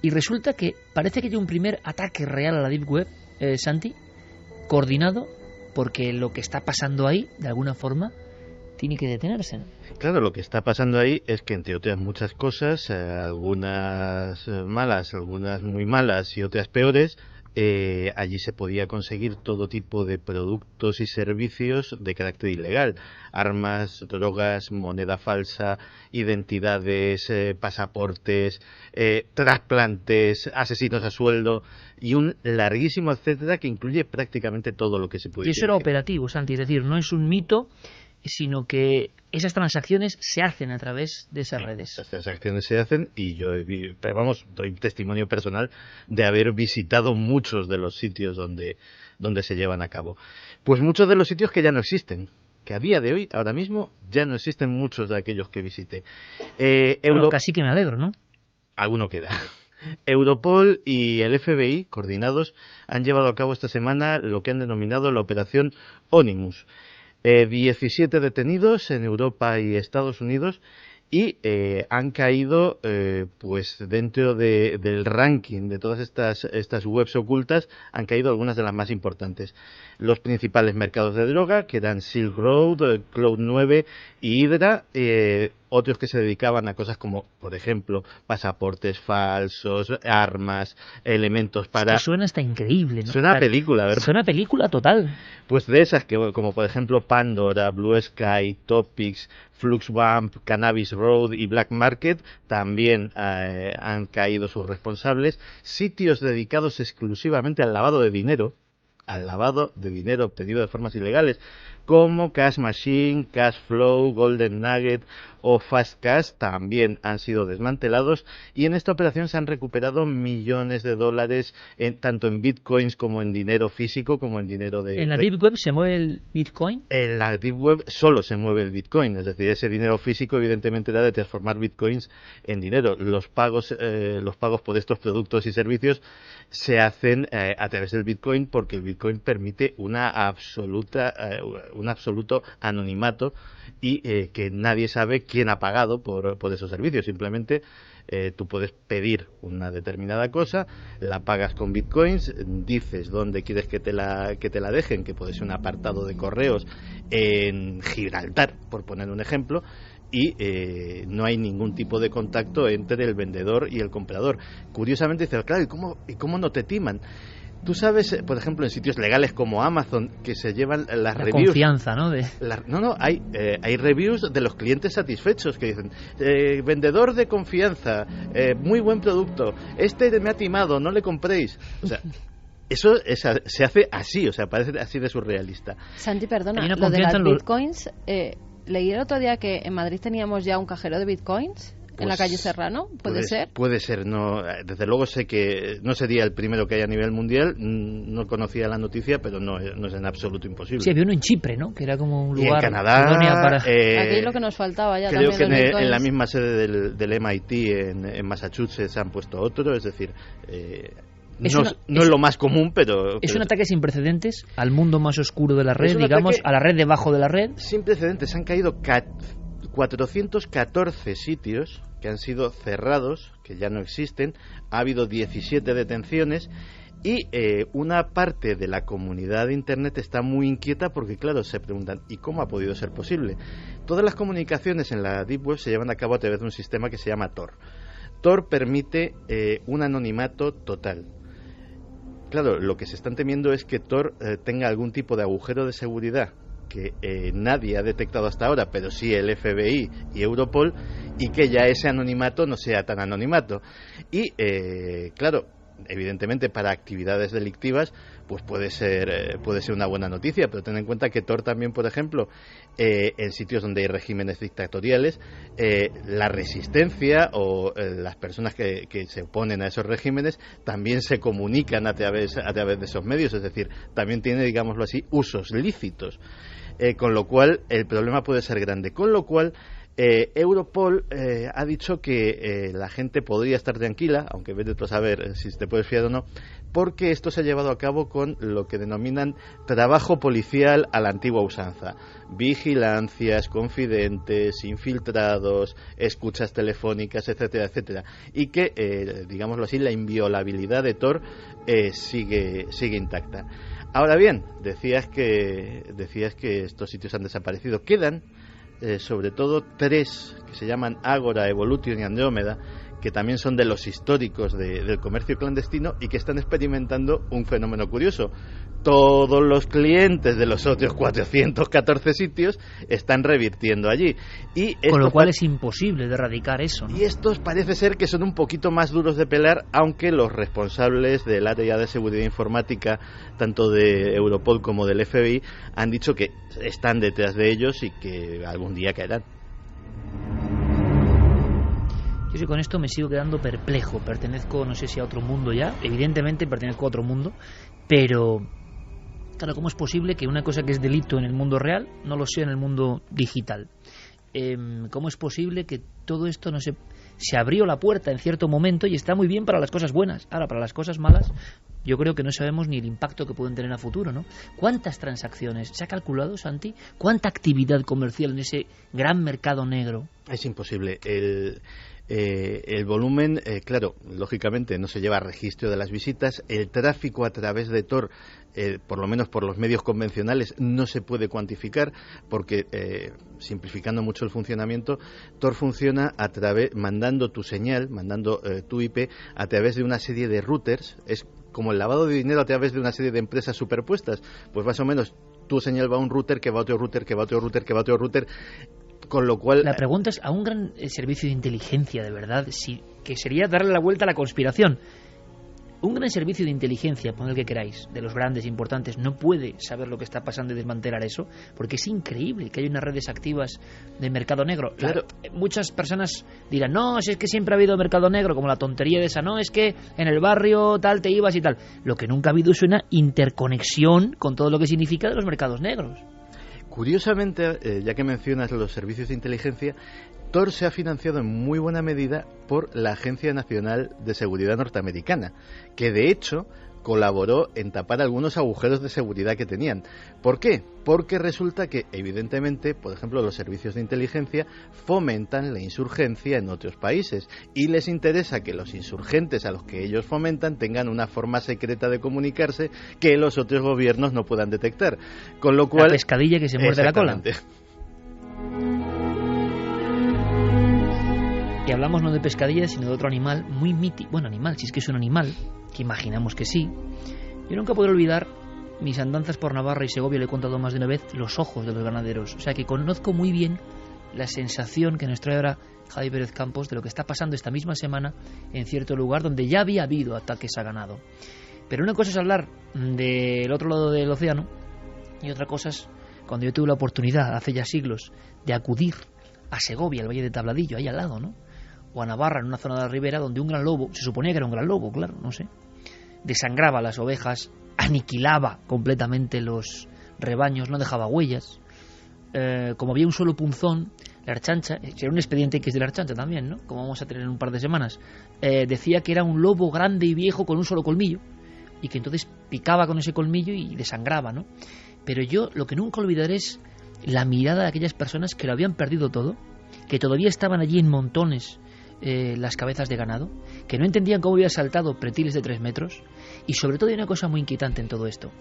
Y resulta que parece que hay un primer ataque real a la Deep Web, Santi, coordinado, porque lo que está pasando ahí, de alguna forma, tiene que detenerse, ¿no? Claro, lo que está pasando ahí es que, entre otras muchas cosas, algunas malas, algunas muy malas y otras peores, allí se podía conseguir todo tipo de productos y servicios de carácter ilegal: armas, drogas, moneda falsa, identidades, pasaportes, trasplantes, asesinos a sueldo y un larguísimo etcétera que incluye prácticamente todo lo que se puede. Y eso era operativo, Santi, es decir, no es un mito, sino que esas transacciones se hacen a través de esas redes. Las transacciones se hacen y yo, doy testimonio personal de haber visitado muchos de los sitios donde se llevan a cabo. Pues muchos de los sitios que ya no existen, que a día de hoy, ahora mismo, ya no existen muchos de aquellos que visité. Bueno, casi que me alegro, ¿no? Alguno queda. Europol y el FBI, coordinados, han llevado a cabo esta semana lo que han denominado la Operación Onimus. 17 detenidos en Europa y Estados Unidos y han caído pues dentro del ranking de todas estas webs ocultas, han caído algunas de las más importantes. Los principales mercados de droga, que eran Silk Road, Cloud 9 y Hydra, otros que se dedicaban a cosas como, por ejemplo, pasaportes falsos, armas, elementos para... Esto suena hasta increíble, ¿no? Suena a película, ¿verdad? Suena a película total. Pues de esas, como por ejemplo Pandora, Blue Sky, Topics, Fluxbump, Cannabis Road y Black Market, también han caído sus responsables. Sitios dedicados exclusivamente al lavado de dinero obtenido de formas ilegales, como Cash Machine, Cash Flow, Golden Nugget o Fast Cash, también han sido desmantelados, y en esta operación se han recuperado millones de dólares, tanto en bitcoins como en dinero físico, como en dinero de... ¿En la Deep Web se mueve el bitcoin? En la Deep Web solo se mueve el bitcoin, es decir, ese dinero físico evidentemente era de transformar bitcoins en dinero. Los pagos por estos productos y servicios se hacen a través del bitcoin, porque el bitcoin permite un absoluto anonimato y que nadie sabe quién ha pagado por esos servicios. Simplemente tú puedes pedir una determinada cosa, la pagas con bitcoins, dices dónde quieres que te la dejen, que puede ser un apartado de correos en Gibraltar, por poner un ejemplo, y no hay ningún tipo de contacto entre el vendedor y el comprador. Curiosamente dices, claro, ¿y cómo no te timan? Tú sabes, por ejemplo, en sitios legales como Amazon, que se llevan las reviews. Confianza, ¿no? Hay reviews de los clientes satisfechos que dicen, vendedor de confianza, muy buen producto, este me ha timado, no le compréis. O sea, eso se hace así, o sea, parece así de surrealista. Santi, perdona, lo de las bitcoins, leí el otro día que en Madrid teníamos ya un cajero de bitcoins. Pues, ¿en la calle Serrano? ¿Puede ser? Puede ser, no, desde luego sé que no sería el primero que hay a nivel mundial, no conocía la noticia, pero no es en absoluto imposible. Sí, había uno en Chipre, ¿no? Que era como un lugar... Y en Canadá... Aquí es lo que nos faltaba ya. Creo también que en la misma sede del MIT en Massachusetts han puesto otro, es decir... No es lo más común, pero... Es un ataque sin precedentes al mundo más oscuro de la red, digamos, a la red debajo de la red. Sin precedentes, han caído 414 sitios que han sido cerrados, que ya no existen, ha habido 17 detenciones y una parte de la comunidad de Internet está muy inquieta porque, claro, se preguntan, ¿y cómo ha podido ser posible? Todas las comunicaciones en la Deep Web se llevan a cabo a través de un sistema que se llama Tor. Tor permite un anonimato total. Claro, lo que se están temiendo es que Tor tenga algún tipo de agujero de seguridad que nadie ha detectado hasta ahora, pero sí el FBI y Europol, y que ya ese anonimato no sea tan anonimato. Y, claro, evidentemente para actividades delictivas pues puede ser una buena noticia, pero ten en cuenta que Tor también, por ejemplo, en sitios donde hay regímenes dictatoriales, la resistencia o las personas que se oponen a esos regímenes también se comunican a través de esos medios, es decir, también tiene, digámoslo así, usos lícitos, con lo cual el problema puede ser grande, con lo cual Europol ha dicho que la gente podría estar tranquila, aunque vete tú a saber si te puedes fiar o no, porque esto se ha llevado a cabo con lo que denominan trabajo policial a la antigua usanza: vigilancias, confidentes, infiltrados, escuchas telefónicas, etcétera, etcétera, y que, digámoslo así, la inviolabilidad de Tor sigue intacta. Ahora bien, decías que estos sitios han desaparecido. Quedan sobre todo 3 que se llaman Agora, Evolution y Andrómeda, que también son de los históricos del comercio clandestino y que están experimentando un fenómeno curioso. Todos los clientes de los otros 414 sitios están revirtiendo allí. Con lo cual es imposible de erradicar eso, ¿no? Y estos parece ser que son un poquito más duros de pelar, aunque los responsables del área de seguridad informática, tanto de Europol como del FBI, han dicho que están detrás de ellos y que algún día caerán. Yo sí, con esto me sigo quedando perplejo. Pertenezco, no sé si a otro mundo ya. Evidentemente pertenezco a otro mundo, pero claro, ¿cómo es posible que una cosa que es delito en el mundo real no lo sea en el mundo digital? ¿Cómo es posible que todo esto no se abrió la puerta en cierto momento y está muy bien para las cosas buenas? Ahora, para las cosas malas, yo creo que no sabemos ni el impacto que pueden tener a futuro, ¿no? ¿Cuántas transacciones? ¿Se ha calculado, Santi? ¿Cuánta actividad comercial en ese gran mercado negro? Es imposible. El volumen, claro, lógicamente no se lleva registro de las visitas. El tráfico a través de Tor, por lo menos por los medios convencionales, no se puede cuantificar porque, simplificando mucho el funcionamiento, Tor funciona mandando tu señal, mandando tu IP a través de una serie de routers. Es como el lavado de dinero a través de una serie de empresas superpuestas. Pues más o menos tu señal va a un router, que va a otro router, que va a otro router, que va a otro router. Con lo cual, la pregunta es, a un gran servicio de inteligencia, de verdad, que sería darle la vuelta a la conspiración. Un gran servicio de inteligencia, poned el que queráis, de los grandes, importantes, no puede saber lo que está pasando y desmantelar eso, porque es increíble que haya unas redes activas de mercado negro. Claro. Muchas personas dirán, no, si es que siempre ha habido mercado negro, como la tontería de esa, no, es que en el barrio tal te ibas y tal. Lo que nunca ha habido es una interconexión con todo lo que significa de los mercados negros. Curiosamente, ya que mencionas los servicios de inteligencia, Tor se ha financiado en muy buena medida por la Agencia Nacional de Seguridad norteamericana, que de hecho colaboró en tapar algunos agujeros de seguridad que tenían. ¿Por qué? Porque resulta que, evidentemente, por ejemplo, los servicios de inteligencia fomentan la insurgencia en otros países y les interesa que los insurgentes a los que ellos fomentan tengan una forma secreta de comunicarse que los otros gobiernos no puedan detectar. Con lo cual, la pescadilla que se muerde la cola. Y hablamos no de pescadilla, sino de otro animal muy mítico. Bueno, animal, si es que es un animal, que imaginamos que sí. Yo nunca podré olvidar mis andanzas por Navarra y Segovia, le he contado más de una vez, los ojos de los ganaderos. O sea que conozco muy bien la sensación que nos trae ahora Javi Pérez Campos de lo que está pasando esta misma semana en cierto lugar donde ya había habido ataques a ganado. Pero una cosa es hablar del otro lado del océano y otra cosa es cuando yo tuve la oportunidad, hace ya siglos, de acudir a Segovia, al Valle de Tabladillo, ahí al lado, ¿no? O a Navarra, en una zona de la ribera donde un gran lobo, se suponía que era un gran lobo, claro, no sé, desangraba las ovejas, aniquilaba completamente los rebaños, no dejaba huellas. Como había un solo punzón, la Archancha, era un expediente que es de la Archancha también, ¿no? Como vamos a tener en un par de semanas, decía que era un lobo grande y viejo con un solo colmillo y que entonces picaba con ese colmillo y desangraba, ¿no? Pero yo lo que nunca olvidaré es la mirada de aquellas personas que lo habían perdido todo, que todavía estaban allí en montones las cabezas de ganado, que no entendían cómo había saltado pretiles de 3 metros, y sobre todo hay una cosa muy inquietante en todo esto.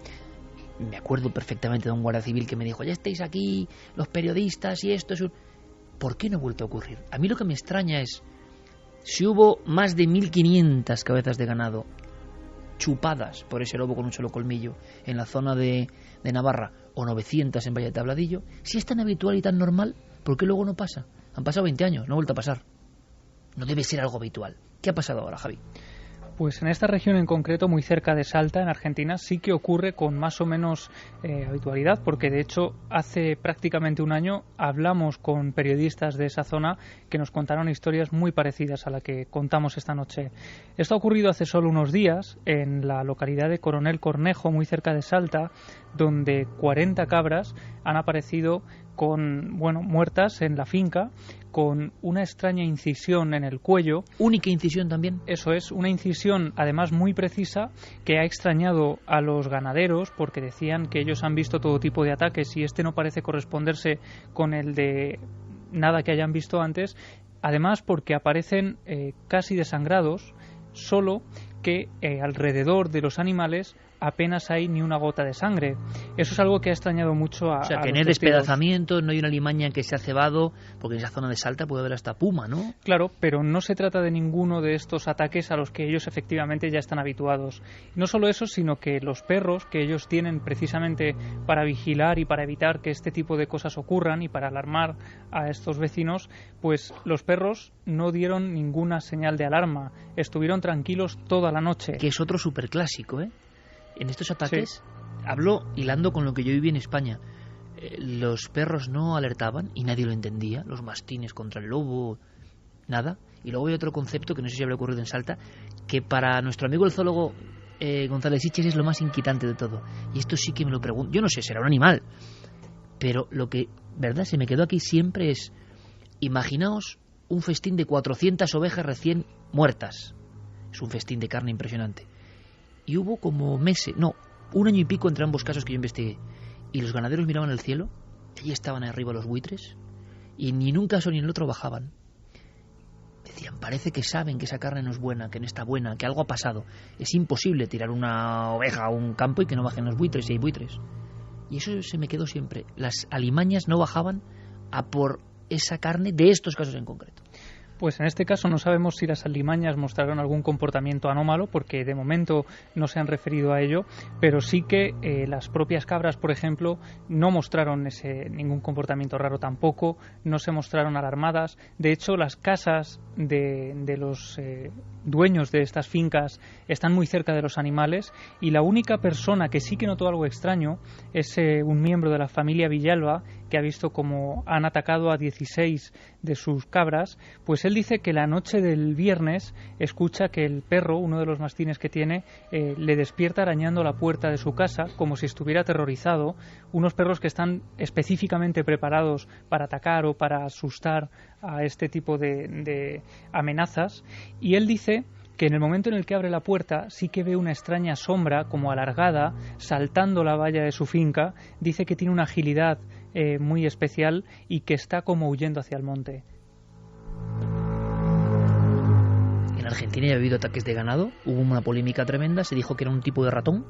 Me acuerdo perfectamente de un guardia civil que me dijo, ya estáis aquí los periodistas y esto es un... ¿Por qué no ha vuelto a ocurrir? A mí lo que me extraña es si hubo más de 1.500 cabezas de ganado chupadas por ese lobo con un solo colmillo en la zona de Navarra, o 900 en Valle de Tabladillo, si es tan habitual y tan normal, ¿por qué luego no pasa? Han pasado 20 años, no ha vuelto a pasar. No debe ser algo habitual. ¿Qué ha pasado ahora, Javi? Pues en esta región en concreto, muy cerca de Salta, en Argentina, sí que ocurre con más o menos habitualidad, porque de hecho hace prácticamente un año hablamos con periodistas de esa zona que nos contaron historias muy parecidas a la que contamos esta noche. Esto ha ocurrido hace solo unos días en la localidad de Coronel Cornejo, muy cerca de Salta, donde 40 cabras han aparecido muertas en la finca, con una extraña incisión en el cuello. ¿Única incisión también? Eso es, una incisión además muy precisa que ha extrañado a los ganaderos porque decían que ellos han visto todo tipo de ataques y este no parece corresponderse con el de nada que hayan visto antes. Además porque aparecen casi desangrados, solo que alrededor de los animales apenas hay ni una gota de sangre. Eso es algo que ha extrañado mucho a... O sea, que a no hay los testigos. despedazamiento, no hay una limaña que se ha cebado, porque en esa zona de Salta puede haber hasta puma, ¿no? Claro, pero no se trata de ninguno de estos ataques a los que ellos efectivamente ya están habituados. No solo eso, sino que los perros que ellos tienen precisamente para vigilar y para evitar que este tipo de cosas ocurran y para alarmar a estos vecinos, pues los perros no dieron ninguna señal de alarma, estuvieron tranquilos toda la noche. Que es otro superclásico, ¿eh? En estos ataques, hablo hilando con lo que yo viví en España. Los perros no alertaban y nadie lo entendía. Los mastines contra el lobo, nada. Y luego hay otro concepto que no sé si habrá ocurrido en Salta, que para nuestro amigo el zoólogo González Sitges es lo más inquietante de todo. Y esto sí que me lo pregunto. Yo no sé, será un animal. Pero lo que, verdad, se me quedó aquí siempre es... Imaginaos un festín de 400 ovejas recién muertas. Es un festín de carne impresionante. Y hubo como meses, no, 1 año y pico entre ambos casos que yo investigué. Y los ganaderos miraban al cielo, y allí estaban arriba los buitres, y ni en un caso ni en el otro bajaban. Decían, parece que saben que esa carne no es buena, que no está buena, que algo ha pasado. Es imposible tirar una oveja a un campo y que no bajen los buitres, si hay buitres. Y eso se me quedó siempre. Las alimañas no bajaban a por esa carne de estos casos en concreto. Pues en este caso no sabemos si las alimañas mostraron algún comportamiento anómalo, porque de momento no se han referido a ello, pero sí que las propias cabras, por ejemplo, no mostraron ningún comportamiento raro tampoco, no se mostraron alarmadas. De hecho, las casas de los dueños de estas fincas están muy cerca de los animales, y la única persona que sí que notó algo extraño es un miembro de la familia Villalba, que ha visto cómo han atacado a 16 de sus cabras. Pues él dice que la noche del viernes escucha que el perro, uno de los mastines que tiene, le despierta arañando la puerta de su casa como si estuviera aterrorizado. Unos perros que están específicamente preparados para atacar o para asustar a este tipo de amenazas. Y él dice que en el momento en el que abre la puerta sí que ve una extraña sombra como alargada saltando la valla de su finca. Dice que tiene una agilidad muy especial y que está como huyendo hacia el monte. En Argentina ya ha habido ataques de ganado, hubo una polémica tremenda, se dijo que era un tipo de ratón.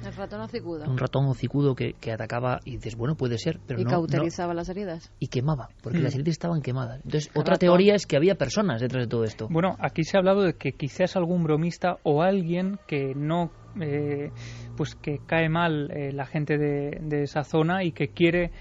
El ratón hocicudo. Un ratón hocicudo que atacaba y dices, bueno, puede ser, pero y no. cauterizaba las heridas. Y quemaba, porque las heridas estaban quemadas. Entonces, otra teoría es que había personas detrás de todo esto. Bueno, aquí se ha hablado de que quizás algún bromista o alguien que no... pues que cae mal la gente de esa zona y que quiere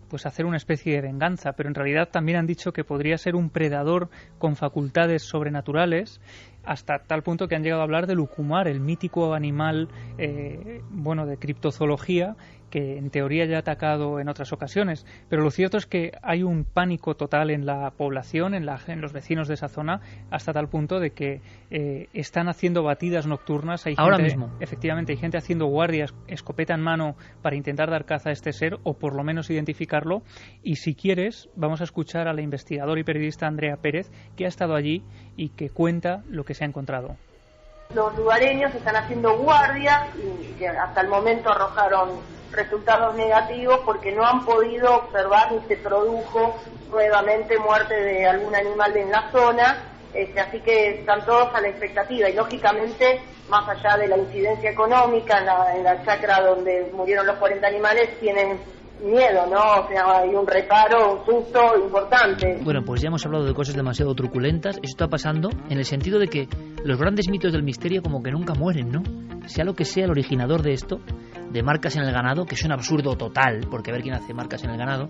pues hacer una especie de venganza, pero en realidad también han dicho que podría ser un predador con facultades sobrenaturales, hasta tal punto que han llegado a hablar del ucumar, el mítico animal de criptozoología, que en teoría ya ha atacado en otras ocasiones. Pero lo cierto es que hay un pánico total en la población, en los vecinos de esa zona, hasta tal punto de que están haciendo batidas nocturnas. Hay ahora gente, mismo. Efectivamente, hay gente haciendo guardias, escopeta en mano, para intentar dar caza a este ser, o por lo menos identificarlo. Y si quieres, vamos a escuchar a la investigadora y periodista Andrea Pérez, que ha estado allí y que cuenta lo que se ha encontrado. Los lugareños están haciendo guardia y que hasta el momento arrojaron resultados negativos porque no han podido observar ni se produjo nuevamente muerte de algún animal en la zona, así que están todos a la expectativa y lógicamente, más allá de la incidencia económica en la chacra donde murieron los 40 animales, tienen miedo, ¿no? O sea, hay un reparo, un susto importante. Bueno, pues ya hemos hablado de cosas demasiado truculentas. Eso está pasando en el sentido de que los grandes mitos del misterio como que nunca mueren, ¿no? Sea lo que sea el originador de esto, de marcas en el ganado, que es un absurdo total, porque a ver quién hace marcas en el ganado,